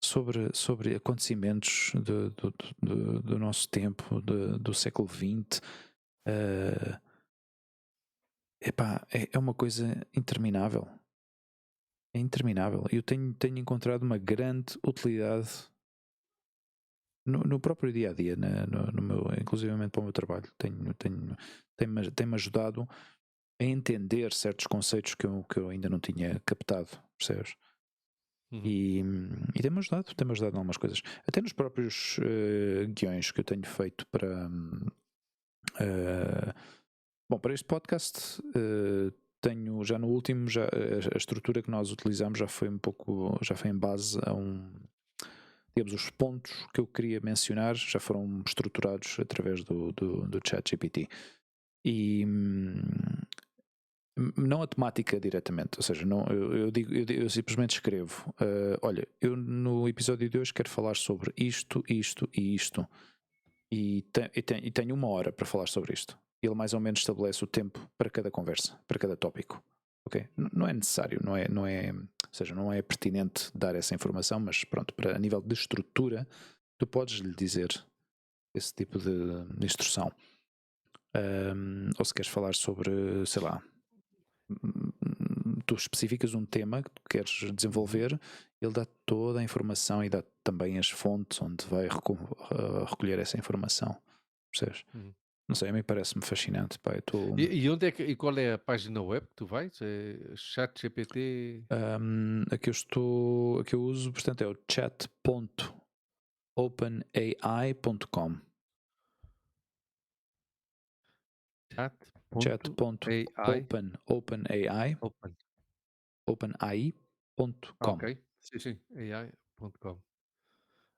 sobre acontecimentos do nosso tempo, do século XX. Epá, é uma coisa interminável. É interminável. Eu tenho encontrado uma grande utilidade no próprio dia a dia, no meu, inclusivamente para o meu trabalho. Tem-me ajudado a entender certos conceitos que eu ainda não tinha captado, percebes? Uhum. E tem-me ajudado em algumas coisas. Até nos próprios guiões que eu tenho feito para. Bom, para este podcast tenho, já no último, a estrutura que nós utilizamos já foi em base a digamos, os pontos que eu queria mencionar já foram estruturados através do ChatGPT. E não a temática diretamente, ou seja, não, eu simplesmente escrevo, olha, eu no episódio de hoje quero falar sobre isto, isto e isto, e tenho 1 hora para falar sobre isto. Ele mais ou menos estabelece o tempo para cada conversa, para cada tópico. Ok? Não é necessário, ou seja, não é pertinente dar essa informação, mas pronto, a nível de estrutura, tu podes lhe dizer esse tipo de instrução. Ou se queres falar sobre, sei lá, tu especificas um tema que tu queres desenvolver, ele dá toda a informação e dá também as fontes onde vai recolher essa informação. Percebes? Não sei, a mim parece-me fascinante. Pá, E onde é e qual é a página web que tu vais? É ChatGPT? a que eu uso, portanto, é o chat.openai.com. Chat.openai.com. Open. openai.com. Ok. Sim, AI.com.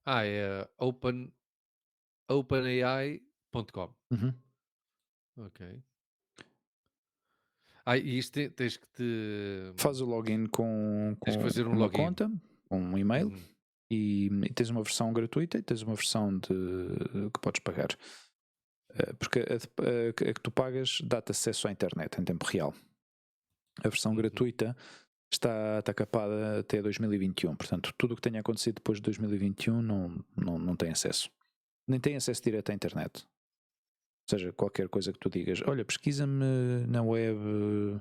É openai.com. Ok. E isto tens que Faz o login com tens que fazer um uma login. conta, um e-mail, e tens uma versão gratuita e tens uma versão que podes pagar. Porque a que tu pagas dá-te acesso à internet em tempo real. A versão gratuita está capada até 2021, portanto tudo o que tenha acontecido depois de 2021 não tem acesso. Nem tem acesso direto à internet. Ou seja, qualquer coisa que tu digas, olha, pesquisa-me na web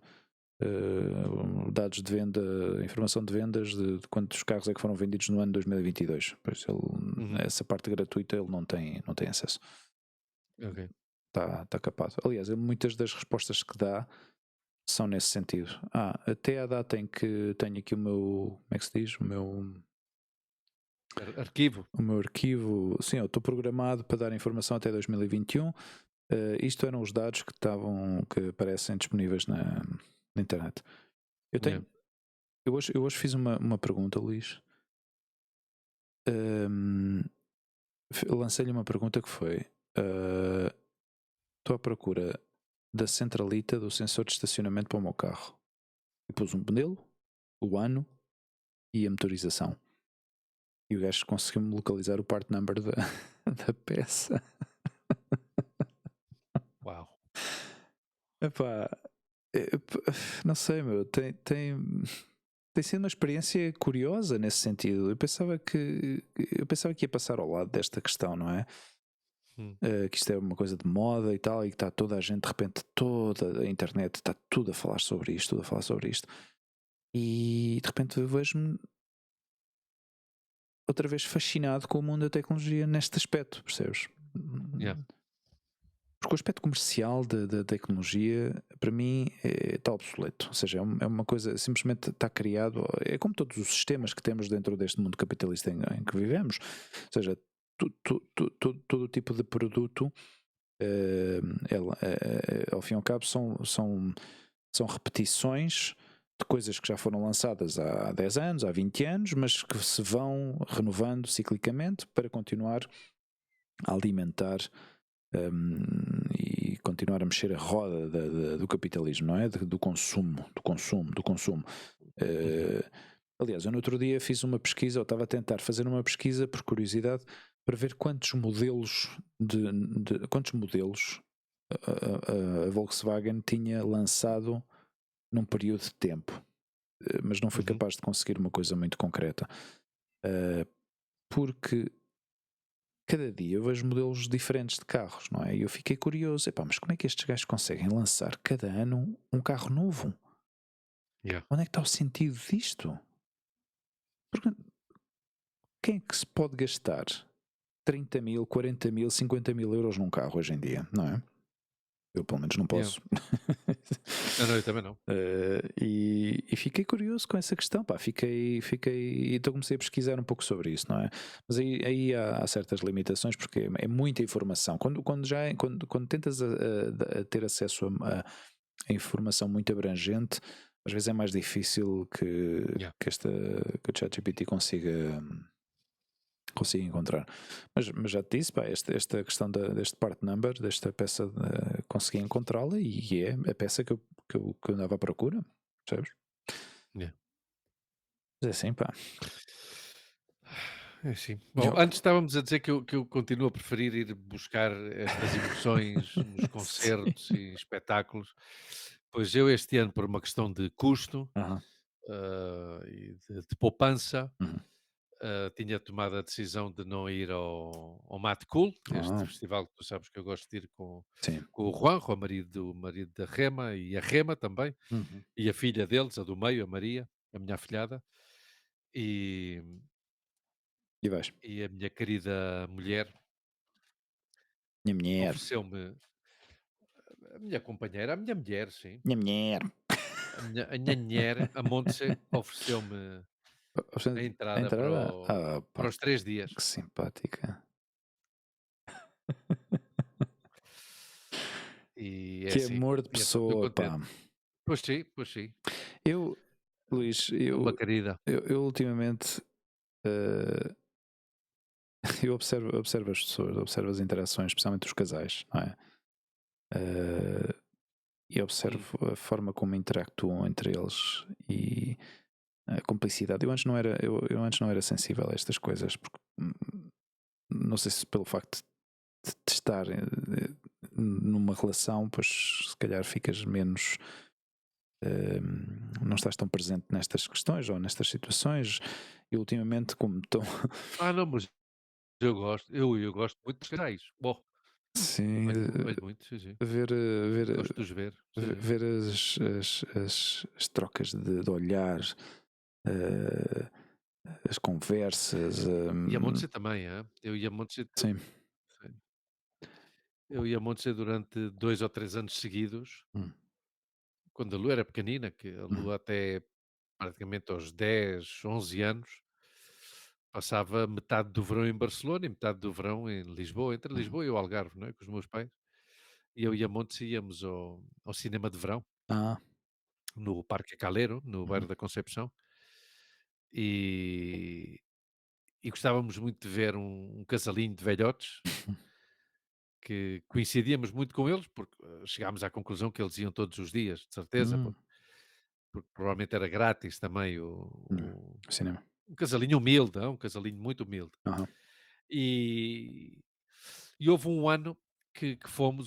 dados de venda, informação de vendas de quantos carros é que foram vendidos no ano 2022. Por isso essa parte gratuita ele não tem acesso. Ok. Está capado. Aliás, muitas das respostas que dá são nesse sentido. Até a data em que tenho aqui o meu, como é que se diz? O meu arquivo, sim, eu estou programado para dar informação até 2021. Isto eram os dados que aparecem disponíveis na internet. Eu hoje fiz uma pergunta, Luís. Lancei-lhe uma pergunta que foi: estou à procura da centralita do sensor de estacionamento para o meu carro. E pus um modelo, o ano e a motorização. E o gajo conseguiu-me localizar o part number da peça. Uau! Epá, não sei, meu. Tem sido uma experiência curiosa nesse sentido. Eu pensava que ia passar ao lado desta questão, não é? Que isto é uma coisa de moda e tal, e que está toda a gente, de repente, toda a internet está tudo a falar sobre isto, E de repente vejo-me outra vez fascinado com o mundo da tecnologia neste aspecto, percebes? Porque o aspecto comercial da tecnologia, para mim, está obsoleto. Ou seja, é uma coisa, simplesmente está criado, é como todos os sistemas que temos dentro deste mundo capitalista em que vivemos. Ou seja, todo tipo de produto, ao fim e ao cabo, são repetições de coisas que já foram lançadas há 10 anos, há 20 anos, mas que se vão renovando ciclicamente para continuar a alimentar e continuar a mexer a roda do capitalismo, não é? Do consumo. Aliás, eu no outro dia fiz uma pesquisa, ou estava a tentar fazer uma pesquisa por curiosidade para ver quantos modelos a Volkswagen tinha lançado num período de tempo, mas não fui capaz de conseguir uma coisa muito concreta, porque cada dia eu vejo modelos diferentes de carros, não é? E eu fiquei curioso, mas como é que estes gajos conseguem lançar cada ano um carro novo? Onde é que está o sentido disto? Porque quem é que se pode gastar 30 mil, 40 mil, 50 mil euros num carro hoje em dia, não é? Eu pelo menos não posso. Não, eu também não. E fiquei curioso com essa questão, então comecei a pesquisar um pouco sobre isso, não é? Mas aí há certas limitações porque é muita informação. Quando tentas a ter acesso a a informação muito abrangente, às vezes é mais difícil Yeah. que o ChatGPT consiga encontrar. Mas já te disse, pá, esta questão deste part number, desta peça, consegui encontrá-la e é a peça que eu andava à procura, percebes? Yeah. Mas é assim, pá. É sim. Bom, Eu, antes estávamos a dizer que eu continuo a preferir ir buscar estas emoções nos sim. concertos e espetáculos, pois eu este ano, por uma questão de custo, Aham. e de poupança, Uhum. tinha tomado a decisão de não ir ao Mad Cool, este Ah, festival que tu sabes que eu gosto de ir sim. com o Juanjo, o marido da Rema, e a Rema também, Uhum. e a filha deles, a do meio, a Maria, a minha afilhada, e, E vais. e a minha querida mulher Minha mulher. ofereceu-me, a minha companheira, a minha mulher, sim, Minha mulher. a minha mulher, a Montse, ofereceu-me a A entrada para, entrada? Ah, para pá, os 3 dias. que simpática. E é Que assim. amor de E então estou pessoa, contente. pá. Pois sim, pois sim. Eu, Luís, Uma querida. eu ultimamente eh, eu observo as pessoas, observo as interações, especialmente os casais, não é? Eh, e Hum. observo a forma como interactuam entre eles e a cumplicidade. Eu antes não era sensível a estas coisas, porque não sei se pelo facto de estar numa relação, pois se calhar ficas menos. Não estás tão presente nestas questões ou nestas situações. E ultimamente, como estou. Ah, não, mas eu gosto muito dos canais. Bom, Sim, vejo muito, sim, sim. ver, Gosto de os ver, sim, sim. ver as trocas de olhar, eh, as conversas. E a Montse também, eu e a Montse, Sim. sim. Eu e a Montse durante 2 ou 3 anos seguidos, Hum, quando a Lu era pequenina, que a hum, Lu até praticamente aos 10, 11 anos, passava metade do verão em Barcelona e metade do verão em Lisboa, entre hum. Lisboa e o Algarve, não é, com os meus pais. E eu e a Montse íamos ao cinema de verão, Ah, no Parque Calero, no bairro uhum, da Conceição, e e gostávamos muito de ver um casalinho de velhotes, que coincidíamos muito com eles, porque, chegámos à conclusão que eles iam todos os dias, de certeza, hum, porque provavelmente era grátis também hum. Cinema. um casalinho humilde, um casalinho muito humilde. Aham. E houve um ano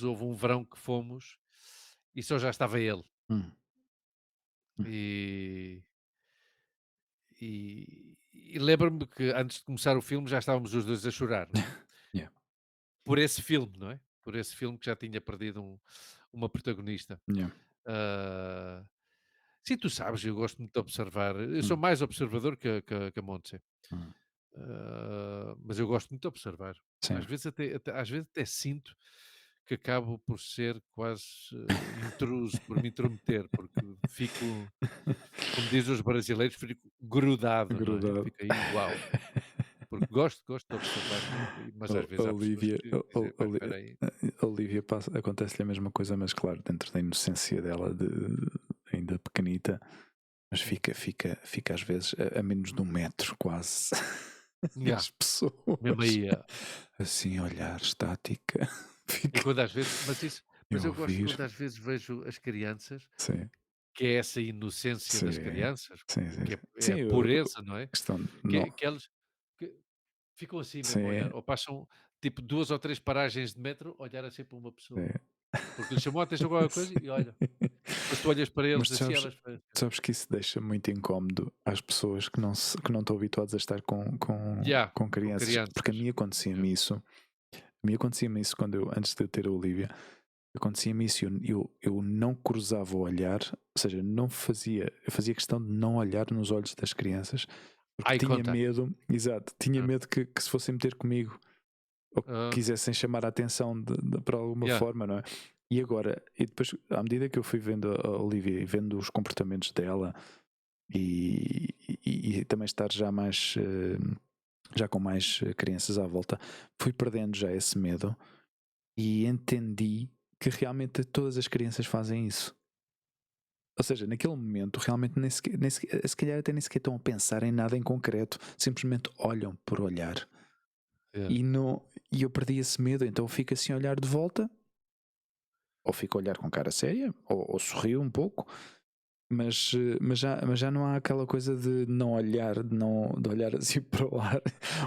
houve um verão que fomos, e só já estava ele. Hum, hum. E e lembro-me que antes de começar o filme já estávamos os 2 a chorar, não é? Yeah, Por esse filme, não é? Por esse filme que já tinha perdido uma protagonista. yeah. Ah, sim, tu sabes, eu gosto muito de observar. Eu sou Hum, mais observador que a Montse. hum. Mas eu gosto muito de observar. Sim. Às vezes até sinto que acabo por ser quase intruso, por me intrometer, porque fico, como dizem os brasileiros, fico grudado, não é? Grudado. Fico aí, uau, porque gosto de observar, mas às vezes há pessoas Olivia, que dizem, "Pá, espera aí." a Olivia acontece-lhe a mesma coisa, mas claro, dentro da inocência dela, ainda pequenita, mas Hum, fica às vezes a menos de 1 metro, quase. yeah, As mesmo pessoas aí. assim, a olhar, estática, E fica quando às vezes, a mas eu gosto ouvir. quando às vezes vejo as crianças, Sim, que é essa inocência das sim, crianças, sim, sim. que é Sim, a pureza, não é? questão de Que, não. que elas que ficam assim mesmo a Sim, olhar, ou passam tipo 2 ou 3 paragens de metro, a olhar assim para uma pessoa, sim. porque lhe chamou a atenção qualquer coisa Sim. e olha. Depois tu olhas para Mas eles assim, elas sabes que isso deixa muito incómodo às pessoas que não estão habituadas a estar já, com com crianças. Porque a crianças. mim Yeah. acontecia-me isso. A mim acontecia-me isso antes de eu ter a Olivia. Acontecia-me isso. Eu não cruzava o olhar, ou seja, eu fazia questão de não olhar nos olhos das crianças porque Eye tinha contact. medo, exato, tinha Ah, medo que se fossem meter comigo ou que ah, quisessem chamar a atenção para alguma yeah. forma, não é? E agora, e depois, à medida que eu fui vendo a Olivia e vendo os comportamentos dela e também estar já com mais crianças à volta, fui perdendo já esse medo e entendi que realmente todas as crianças fazem isso. Ou seja, naquele momento realmente se calhar até nem sequer estão a pensar em nada em concreto, simplesmente olham por olhar. Yeah, E, não, e eu perdi esse medo, então eu fico assim a olhar de volta, ou fico a olhar com cara séria, ou sorrio um pouco, mas já não há aquela coisa de não olhar, de olhar assim para o ar,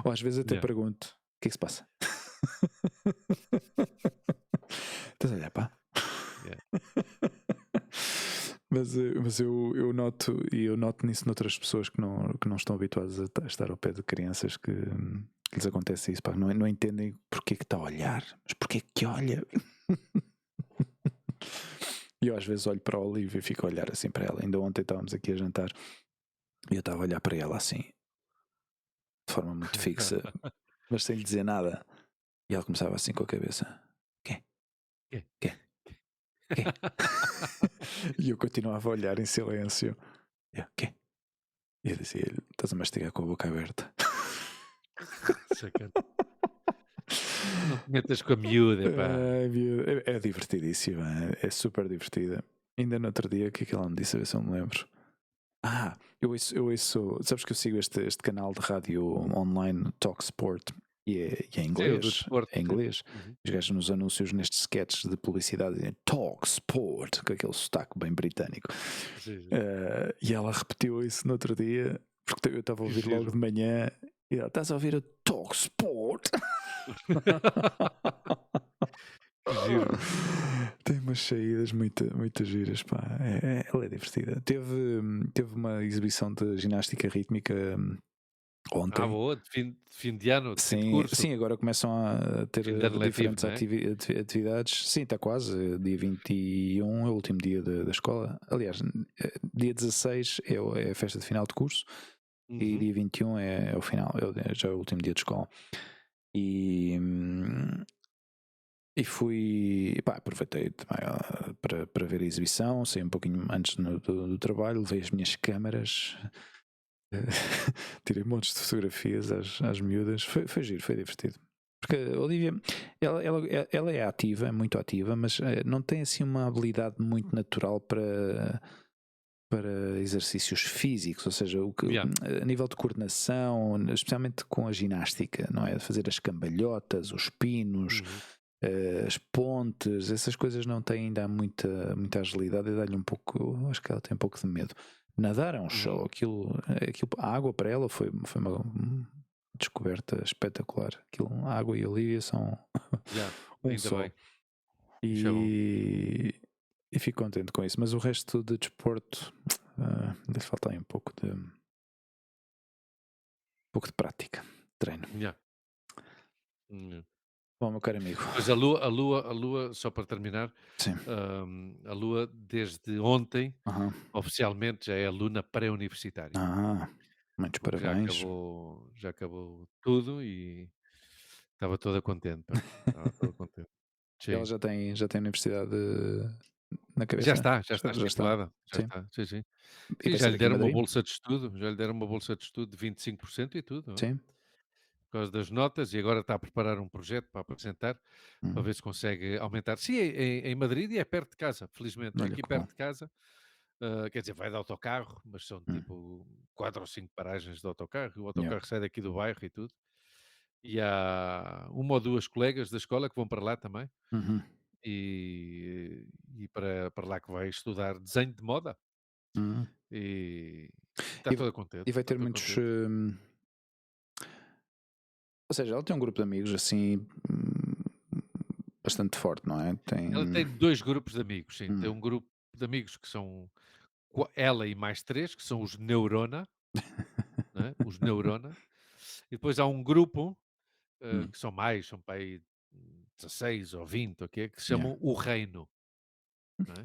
ou às vezes até yeah, pergunto: o que é que se passa? Estás a olhar, pá? yeah. Mas eu noto nisso noutras pessoas que não estão habituadas a estar ao pé de crianças que lhes acontece isso, pá, não entendem porque é que está a olhar, mas porque é que olha? E eu às vezes olho para a Olivia e fico a olhar assim para ela. Ainda ontem estávamos aqui a jantar e eu estava a olhar para ela assim, de forma muito fixa, mas sem lhe dizer nada. E ela começava assim com a cabeça: quê? Yeah. Quê? Quê? E eu continuava a olhar em silêncio. E eu, quê? E eu dizia: estás a mastigar com a boca aberta. Sacana. Não te metas com a miúda, pá. Ai, é divertidíssima, é super divertida. Ainda no outro dia, o que é que ela me disse? A ver se eu me lembro. Sabes que eu sigo este canal de rádio online, Talk Sport, e é em Sim, o do inglês. desporto, É em sim. inglês. Uhum. Os gajos nos anúncios, nestes sketches de publicidade, dizem Talk Sport, com aquele sotaque bem britânico. Sim, sim. E ela repetiu isso no outro dia, porque eu estava a Que ouvir logo giro. de manhã. E ela, estás a ouvir o Talk Sport? Que giro. Tem umas saídas muito giras, pá. Ela é divertida. Teve uma exibição de ginástica rítmica Ah, ontem. boa, de fim de ano, de fim de Sim, curso, sim, agora começam a ter fim de ano letivo, diferentes não é? atividades. Sim, está quase. Dia 21 é o último dia da escola. Aliás, dia 16 é a festa de final de curso e Uhum. dia 21 é o final, já é o último dia de escola. E, e fui, pá, aproveitei também, para ver a exibição, saí um pouquinho antes do trabalho, levei as minhas câmaras, tirei montes de fotografias às miúdas, foi giro, foi divertido. Porque a Olivia, ela é ativa, é muito ativa, mas não tem assim uma habilidade muito natural para exercícios físicos, ou seja, Yeah. a nível de coordenação, especialmente com a ginástica, não é? Fazer as cambalhotas, os pinos, Uhum. as pontes, essas coisas não têm ainda muita agilidade e dá-lhe um pouco, acho que ela tem um pouco de medo. Nadar é um Uhum. show, a água para ela foi uma descoberta espetacular. A água e a Olivia são Yeah. um Ainda só. bem. Isso é bom. E, e fico contente com isso. Mas o resto de desporto, lhe falta aí um pouco de prática, treino. Yeah. Yeah. Bom, meu caro amigo, Pois a Lua, só para terminar, sim, a Lua desde ontem, aham. oficialmente, já é aluna pré-universitária, Muitos porque já parabéns. acabou já acabou tudo e estava toda contente, pá, estava toda contente. Ela Sim. já tem universidade na Já cabeça? está, já está Já está, estipulada, já sim. está, sim, sim. E Sim, vai já ser lhe aqui em deram uma Madrid? bolsa de estudo, já lhe deram uma bolsa de estudo de 25% e tudo, ó, Sim. por causa das notas e agora está a preparar um projeto para apresentar, para Hum, ver se consegue aumentar. Sim, em Madrid e é perto de casa, felizmente, é olha aqui que bom. perto de casa, quer dizer, vai de autocarro, mas são Hum, tipo 4 ou 5 paragens de autocarro, e o yeah. autocarro sai daqui do bairro e tudo. E há uma ou 2 colegas da escola que vão para lá também, Uhum, e para lá que vai estudar desenho de moda, uhum. e está E, toda contente, e vai está ter toda muitos. contente. Ou seja, ela tem um grupo de amigos assim bastante forte, não é? Ela Tem. tem 2 grupos de amigos, sim, tem Hum. um grupo de amigos que são ela e mais 3 que são os Neurona, não é, os Neurona, e depois há um grupo, Hum. que são mais, são para aí 16 ou 20 ou o que é, que se Yeah. chamam o Reino, não é,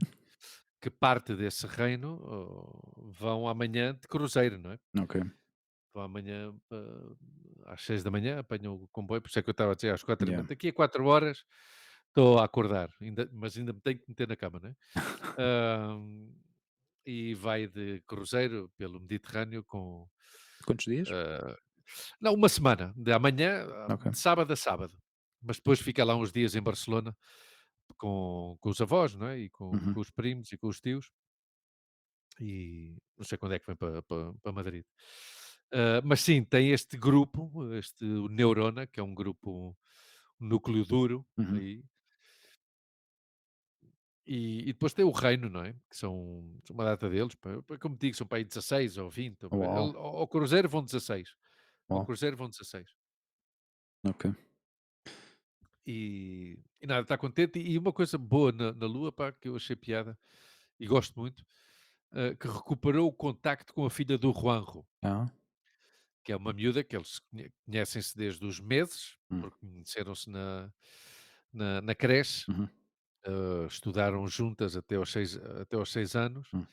que parte desse reino, vão amanhã de cruzeiro, não é, Ok. vão amanhã, às 6 da manhã, apanham o comboio, por isso é que eu estava a dizer às 4h, Yeah. daqui a 4 horas estou a acordar, mas ainda me tenho que meter na cama, não é? E vai de cruzeiro pelo Mediterrâneo com, Quantos dias? ah, não, uma semana, de amanhã, Ok. de sábado a sábado, mas depois fica lá uns dias em Barcelona com os avós, não é? E com Uhum. os primos e com os tios, e não sei quando é que vem para Madrid. Mas sim, tem este grupo, o Neurona, que é um grupo, um núcleo duro Uhum. aí, e depois tem o Reino, não é? Que são uma data deles, como digo, são para aí 16 ou 20, Uau, ao Cruzeiro vão 16, ao uau, Cruzeiro vão 16. ok. E nada, está contente. E uma coisa boa na Lua, pá, que eu achei piada e gosto muito, que recuperou o contacto com a filha do Juanjo, Ah, que é uma miúda que eles conhecem-se desde os meses, hum, porque conheceram-se na creche, uhum, estudaram juntas até aos 6 anos, hum,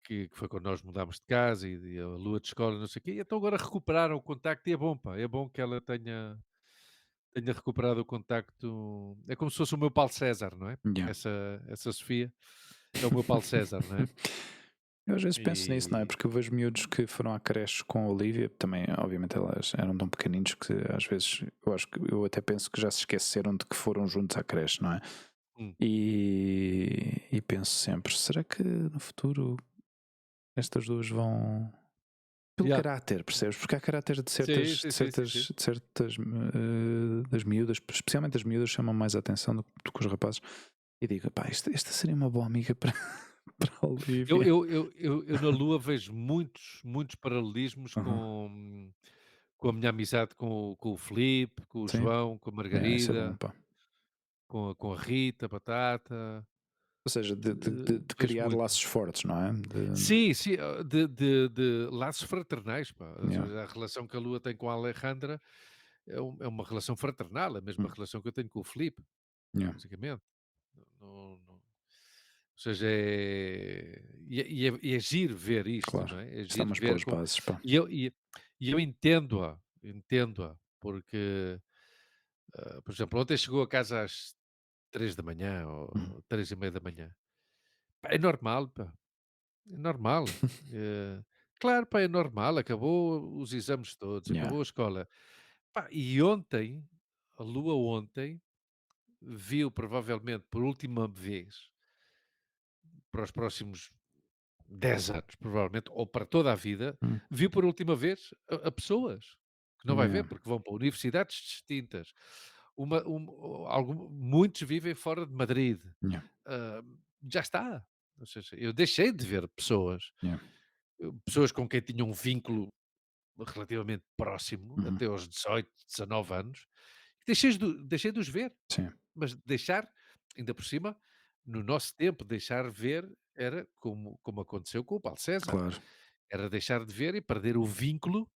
que foi quando nós mudámos de casa e a lua de escola, não sei o quê. E então agora recuperaram o contacto e é bom, pá, é bom que ela tenha recuperado o contacto. É como se fosse o meu Paulo César, não é? yeah. Essa Sofia é o meu Paulo César, não é? Eu às vezes penso nisso, não é? E, Porque eu vejo miúdos que foram à creche com a Olivia, também, obviamente, elas eram tão pequeninos que às vezes eu acho que eu até penso que já se esqueceram de que foram juntos à creche, não é? hum, E penso sempre, será que no futuro estas duas vão. Pelo yeah. caráter, percebes? Porque há caráter de Sim, certas, sim, sim, sim, sim. das miúdas, especialmente as miúdas chamam mais a atenção do que os rapazes. E digo, pá, esta seria uma boa amiga para, para a Eu, Olivia. eu, eu, eu, eu na Lua vejo muitos paralelismos Uhum. com a minha amizade com o Filipe, com o Sim, João, com a isso é bom, Margarida, pá. com a Rita, Batata. Ou seja, de Vejo criar muito. laços fortes, não é? Sim, sim, de laços fraternais, pá. Ou Yeah, seja, a relação que a Lua tem com a Alejandra é uma relação fraternal, a mesma hum, relação que eu tenho com o Filipe, yeah, basicamente. Ou seja, e é giro ver isto, claro. não é? É Isso dá giro umas ver boas como. bases, pá. E eu entendo-a, porque, por exemplo, ontem chegou a casa às 3 da manhã Uhum. ou 3h30 da manhã. Pá, é normal, pá, é normal. Eh, claro, pá, é normal, acabou os exames todos, Yeah, acabou a escola. Pá, e ontem, a Lua ontem, viu provavelmente por última vez, para os próximos 10 anos, provavelmente, ou para toda a vida, hum, viu por última vez a pessoas que não vai yeah, ver, porque vão para universidades distintas. Muitos vivem fora de Madrid. yeah, Ah, já está. Ou seja, eu deixei de ver pessoas, yeah, pessoas com quem tinha um vínculo relativamente próximo, uhum. até aos 18, 19 anos, deixei de os ver. Sim, Mas deixar, ainda por cima, no nosso tempo, deixar ver era como aconteceu com o Paulo César. claro. Era deixar de ver e perder o vínculo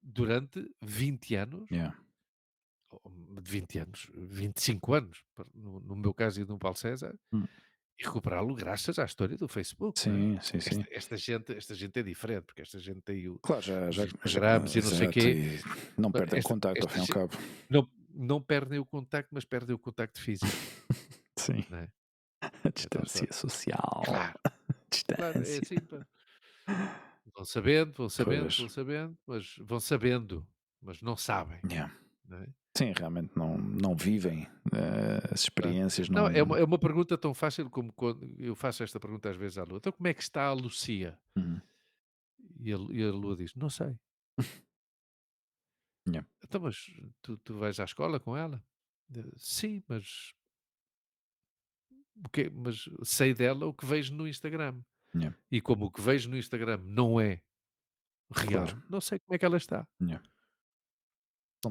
durante 20 anos, Yeah, ou de 20 anos, 25 anos, no meu caso e no Paulo César, hum. e recuperá-lo graças à história do Facebook, não é? Sim, sim, sim. Esta gente é diferente, porque esta gente tem Claro, os Instagrams e não sei exato, quê. e não perdem o Esta, contacto ao esta fim e ao gente cabo. não perdem o contacto, mas perdem o contacto físico, Sim, não é? a É tal distância história. social. Claro, claro, é Distância. assim, pá. Vão sabendo, vão sabendo, Pois, vão sabendo, mas vão sabendo, mas não sabem, yeah. não é? Sim, realmente não vivem as Claro. experiências, Não, não. é uma pergunta tão fácil como quando eu faço esta pergunta às vezes à Lua: "Então como é que está a Lucia?" Uhum. E a Lua diz: "Não sei." Yeah, "Então, mas tu vais à escola com ela?" "Sim, mas sei dela o que vejo no Instagram. yeah, E como o que vejo no Instagram não é claro. real, não sei como é que ela está." Yeah.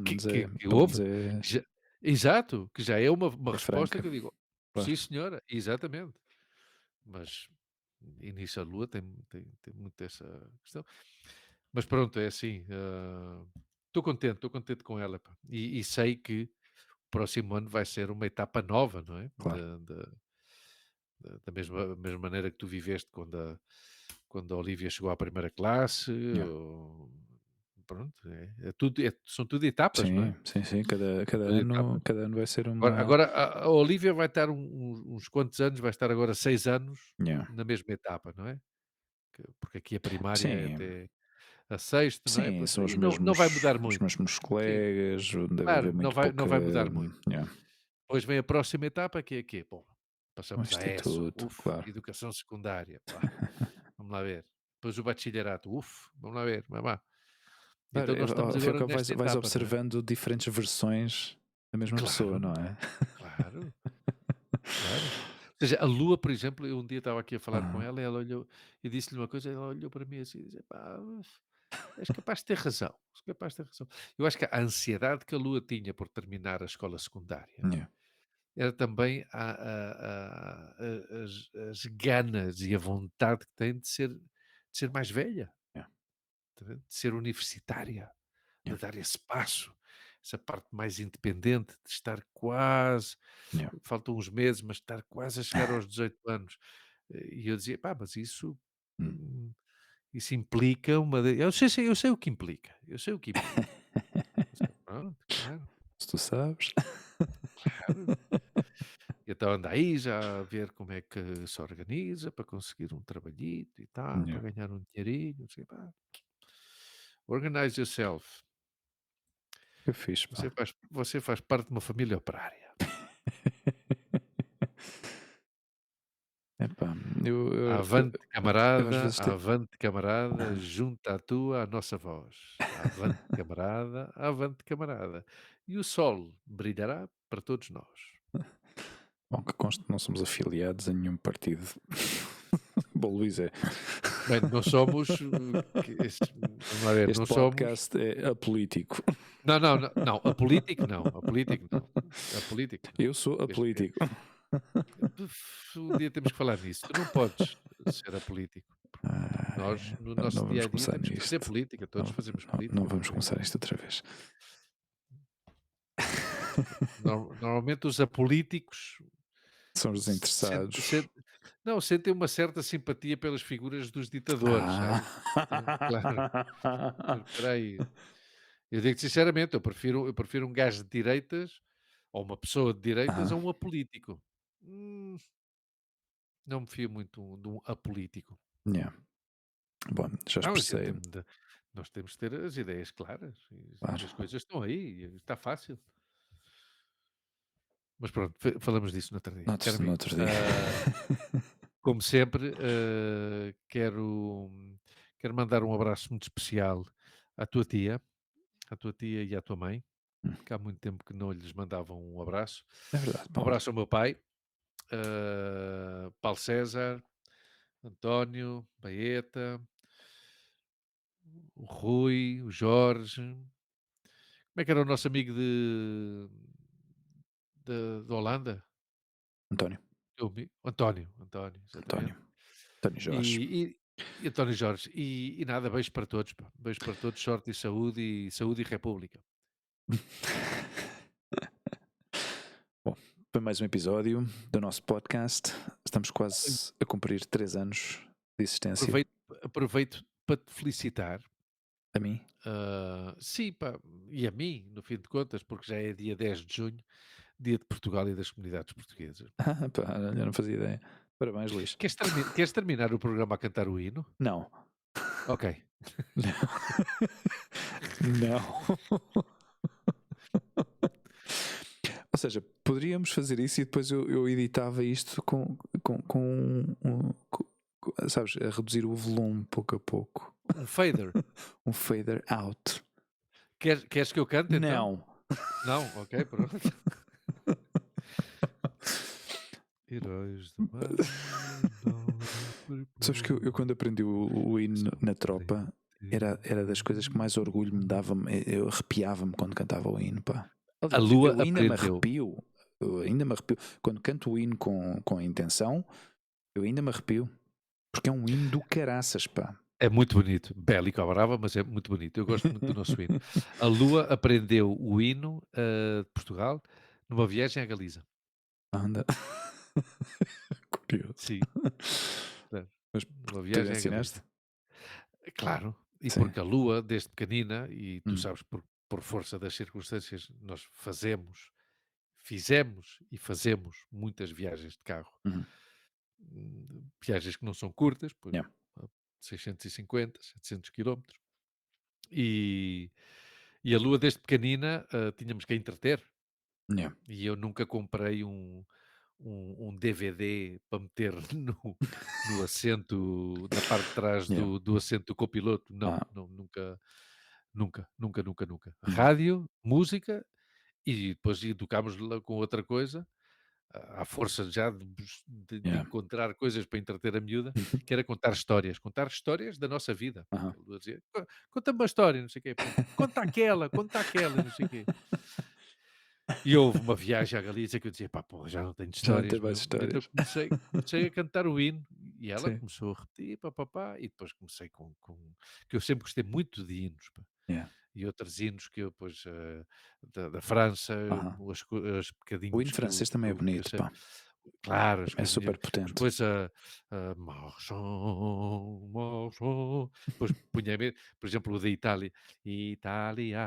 Que que que Pelo menos houve, é, que já exato, que já é uma é resposta franca. que eu digo: "Sim Claro. senhora", exatamente. Mas início a Lua tem muito essa questão. Mas pronto, é assim, estou contente com ela, pá. E sei que o próximo ano vai ser uma etapa nova, não é? Claro. Da mesma maneira que tu viveste quando a Olivia chegou à primeira classe, Yeah. pronto, são tudo etapas, não é? Sim, sim, sim. São tudo etapas. Cada ano vai ser Agora uma. agora a Olivia vai estar uns quantos anos, vai estar agora 6 anos Yeah. na mesma etapa, não é? Porque aqui a primária é Sim, até a sexto, não é? sim, Pronto, são e não vai mudar os muito. mesmos Sim, colegas, deve claro, haver não muito vai pouca. não vai mudar muito. Yeah. Depois vem a próxima etapa que é quê? Bom, Um Passamos à ESO, instituto, claro. educação secundária, pá, vamos lá ver. Depois o bachillerato, vamos lá ver, vai lá. Claro, Então nós estamos ao fim e ao agora cabo nesta vais etapa, não é? observando diferentes versões da mesma pessoa, Claro, não é? claro, claro. Ou seja, a Lua, por exemplo, eu um dia estava aqui a falar com Aham, ela, ela olhou e disse-lhe uma coisa, ela olhou para mim assim e disse: "Pá, és capaz de ter razão, és capaz de ter razão". Eu acho que a ansiedade que a Lua tinha por terminar a escola secundária yeah, era também as ganas e a vontade que tem de ser mais velha, yeah, tá a ver? De ser universitária, yeah, de dar esse passo, essa parte mais independente, de estar quase, yeah. faltam uns meses, mas estar quase a chegar aos 18 anos. E eu dizia: "Pá, mas isso, Hum. isso implica eu sei o que implica, eu sei o que implica". Pronto, claro, Se tu sabes. claro. Então anda aí já a ver como é que se organiza para conseguir um trabalhito e tal, Yeah. para ganhar um dinheirinho, não sei, pá. Organize yourself. Que fixe, Você pá. faz parte de uma família operária. Epá, eu às vezes Avante camarada, junta a tua à nossa voz. Avante camarada. E o sol brilhará para todos nós. bom, que conste que não somos afiliados a nenhum partido. Bom, Luís, é. Bem, não somos, vamos lá ver, Este não somos. podcast é apolítico. Não, não, não, não, apolítico não, apolítico não, apolítico não. Eu sou Este é apolítico. um dia temos que falar nisso, tu não podes ser apolítico, porque nós no Não, nosso não dia vamos a dia começar temos que fazer nisto. política, Não, todos fazemos não política, não vamos tem começar isto outra vez. normalmente os apolíticos São os se sen interessados. sen não, sentem uma certa simpatia pelas figuras dos ditadores, Ah! sabes? Claro, espera aí, eu digo sinceramente, eu prefiro um gajo de direitas, ou uma pessoa de direitas, Ah, a um apolítico. Hum. Não me fio muito de um apolítico. yeah. Bom, já Não, a gente expressei, nós temos de ter as ideias claras e as claro. coisas estão aí, e está fácil. Mas pronto, falamos disso no outro dia. Caro No amigo, outro dia. como sempre, quero mandar um abraço muito especial à tua tia, à tua tia e à tua mãe, que há muito tempo que não lhes mandavam um abraço. É verdade, Um pá, olha. abraço ao meu pai, Paulo César, António, Baeta, o Rui, o Jorge. Como é que era o nosso amigo de Holanda? António, O António, exatamente. António, António Jorge. E António Jorge. E nada, beijo para todos, pá. Beijo para todos, sorte e saúde e república. Bom, foi mais um episódio do nosso podcast. Estamos Olha, quase a cumprir 3 anos de existência. aproveito, aproveito para te felicitar. A mim. Sim, pá, e a mim, no fim de contas, porque já é dia 10 de junho, dia de Portugal e das comunidades portuguesas. Ah, pá, eu não fazia ideia. Parabéns, Luís. Queres terminar o programa a cantar o hino? Não. Ok. Não. Ou seja, poderíamos fazer isso e depois eu editava isto sabes, a reduzir o volume pouco a pouco. Um fader. Um fader out. Queres que eu cante então? Não. Não? Ok, pronto. Heróis do mar, Sabes que eu quando aprendi o hino são na tropa era das coisas que mais orgulho me dava. Eu arrepiava-me quando cantava o hino, pá. A Aliás, lua eu ainda me aprendeu. arrepio. Eu ainda me arrepio. Quando canto o hino com a intenção, eu ainda me arrepio. Porque é um hino do caraças, pá. É muito bonito. Bélico à brava, mas é muito bonito. Eu gosto muito do nosso hino. A lua aprendeu o hino de Portugal numa viagem à Galiza. Anda. Curioso. Sim, é, Mas numa tu lhe viagem à ensinaste? Galiza. Claro, e Sim. porque a lua, desde pequenina, e tu Hum, sabes, por força das circunstâncias, nós fizemos e fazemos muitas viagens de carro. uhum. Viagens que não são curtas, por Yeah, 650, 700 quilómetros. E, e a lua, desde pequenina, tínhamos que a entreter. yeah. E eu nunca comprei um DVD para meter no assento, na parte de trás Yeah. do assento do copiloto. Não, Ah, não, nunca, nunca, nunca, nunca, nunca. uhum. Rádio, música e depois educámos lá com outra coisa, à força já de Yeah. encontrar coisas para entreter a miúda, Uhum. que era contar histórias da nossa vida. Aham. Ele dizia: Conta-me uma história", não sei o quê, pronto. Conta aquela", e não sei o quê. E houve uma viagem à Galícia que eu dizia: "Pá, porra, já não tenho Já não tem histórias, mais meu". E então histórias. comecei a cantar o hino e ela Sim. começou a repetir, pá, e depois comecei que eu sempre gostei muito de hinos, pá. Yeah. E outros hinos que eu depois, da França, Aham. as O hino bocadinhos francês também é que eu bonito, sei. pá. Claro, as Também é coisinhas, super potente. depois a Marchons, Marchons, depois punha por exemplo, o da Itália, Itália,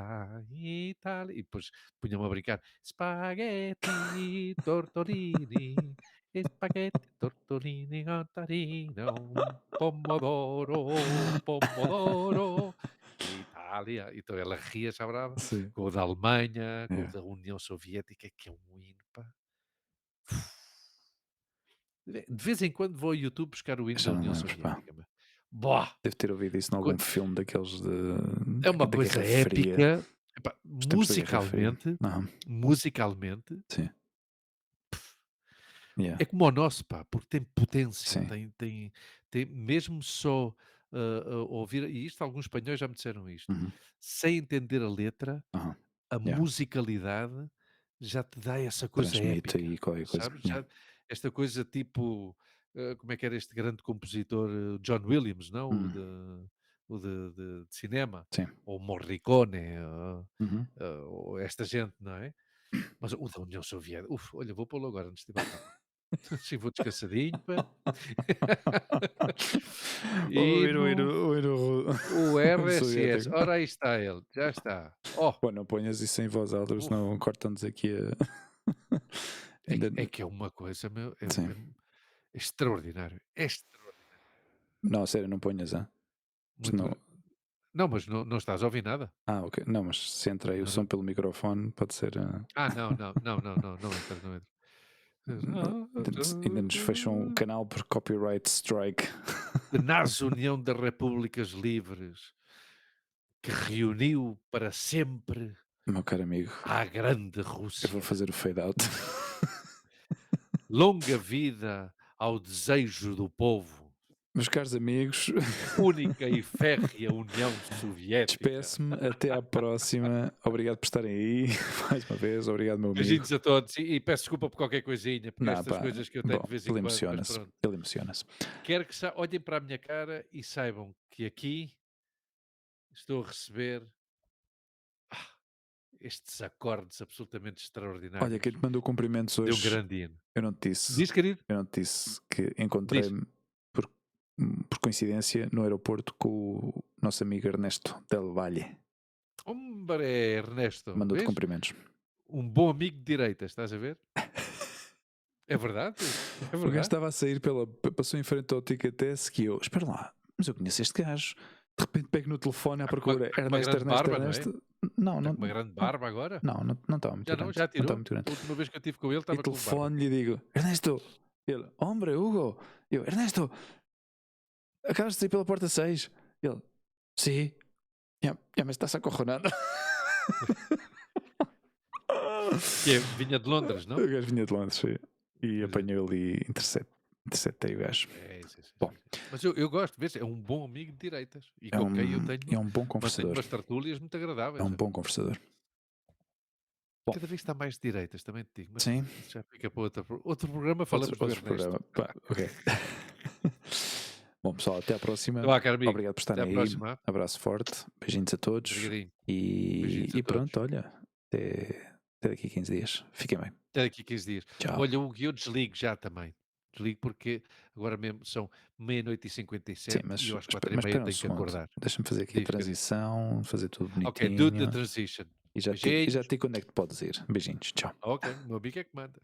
Itália, e depois punha-me a brincar, spaghetti, tortellini, spaghetti, tortellini, cantarino, pomodoro, pomodoro, Itália. Então ela ria, já brava, Sim. com o da Alemanha, com o Yeah. da União Soviética, que é um hino, pá. De vez em quando vou ao YouTube buscar o hino da Já não União lembro, pá. Soviética, meu. Bah! Devo ter ouvido isso em Coi algum filme daqueles É uma da coisa Guerra Fria. épica. Epá, Os tempos da Guerra Fria. Aham. musicalmente, Sim. Yeah. é como o nosso, pá, porque tem potência, Sim. tem mesmo só, ouvir e isto alguns espanhóis já me disseram isto, Uhum. sem entender a letra, Aham. a Yeah. musicalidade já te dá essa coisa Transmite épica, aí qualquer coisa. sabes? Yeah. Já esta coisa tipo, como é que era este grande compositor, John Williams, não? Hum. O de cinema, Sim. ou Morricone, Uhum. ou esta gente, não é? Mas o da União Soviética, olha, vou pô-lo agora antes de ir para a cama. Assim vou descansadinho, pá. Ouvir Hino, o o RSS, soviético. ora aí está ele, já está. Oh, Pô, não ponhas isso em voz alta, uf, senão cortam-nos aqui a. Ainda. é que é uma coisa, meu, Sim. é extraordinário, é extraordinário. Não, sério, não ponhas, Muito. senão. Não, mas não estás a ouvir nada. Ah, ok. Não, mas se entra aí o Não, som não. pelo microfone, pode ser. Não, não, não, não, não, não entra, não entra. Ainda nos fecham o canal por copyright strike. Tenaz União das Repúblicas Livres, que reuniu para sempre Meu caro amigo, a grande eu vou Rússia. fazer o fade out. Longa vida ao desejo do povo, Meus caros amigos, única e férrea União Soviética. despeço-me. Até à próxima. Obrigado por estarem aí mais uma vez. Obrigado, meu amigo. Beijinhos a todos e peço desculpa por qualquer coisinha, porque Não, estas pá. coisas que eu tenho Bom, de vez em ele quando, mas emociona-se. pronto. Ele emociona-se. Quero que olhem para a minha cara e saibam que aqui estou a receber estes acordes absolutamente Olha, quem extraordinários te mandou cumprimentos de um hoje, grande hino. eu não te disse. Diz, querido? Eu não te disse que Diz. encontrei-me por, por coincidência no aeroporto com o nosso amigo Ernesto Del Valle. Hombre, Ernesto, Mandou-te vês? cumprimentos. Um bom amigo de direita, estás a ver? É verdade, é O gajo verdade. estava a sair passou em frente ao Ticketesk que eu, espera lá, mas eu conheço este gajo. De repente pego no telefone à procura, Está com uma Ernesto, grande Ernesto, barba, não é? Ernesto. Não, Está não, com uma grande não, barba agora? não estava muito Já não? grande. Já Não estava tirou? muito grande. A última vez que eu estive com ele E estava com barba. telefone-lhe e digo, Ernesto. Ele, hombre, Hugo. Eu, Ernesto, acabas de sair pela porta 6. Ele, sim. Ya me estás acorronando. Que é, vinha de Londres, não? O gajo vinha de Londres, sim. E Pois é. apanhou ali, interceptei o gajo. É, sim, sim, Bom, sim, sim. Mas eu gosto, vês? É um bom amigo de direitas e é com quem eu um, tenho, é um bom mantenho conversador. umas tertúlias muito É agradáveis. um bom conversador. Bom, Cada vez está mais de direitas, também te digo, mas sim. pronto, isso já fica para outro programa, falamos do Outro Ernesto. programa. Pá, ok. Bom, pessoal, até à próxima. Então, caro amigo, Obrigado por até à estarem aí. próxima. Abraço forte. Beijinhos a todos. Obrigadinho. E, Beijinhos a e todos. pronto, olha. Até daqui a 15 dias. Fiquem bem. Até daqui a 15 dias. Tchau. Olha, Hugo, eu desligo já também. Desligo porque agora mesmo são meia-noite e Sim, 57 e mas, eu às espera, 4h30 um tenho que segundo. acordar. Deixa-me fazer aqui a Diz, querido. transição, fazer tudo Ok, do the bonitinho. transition. E já te Beijinhos. digo quando é que te podes ir. Beijinhos. Tchau. Ok, o meu amigo é que manda.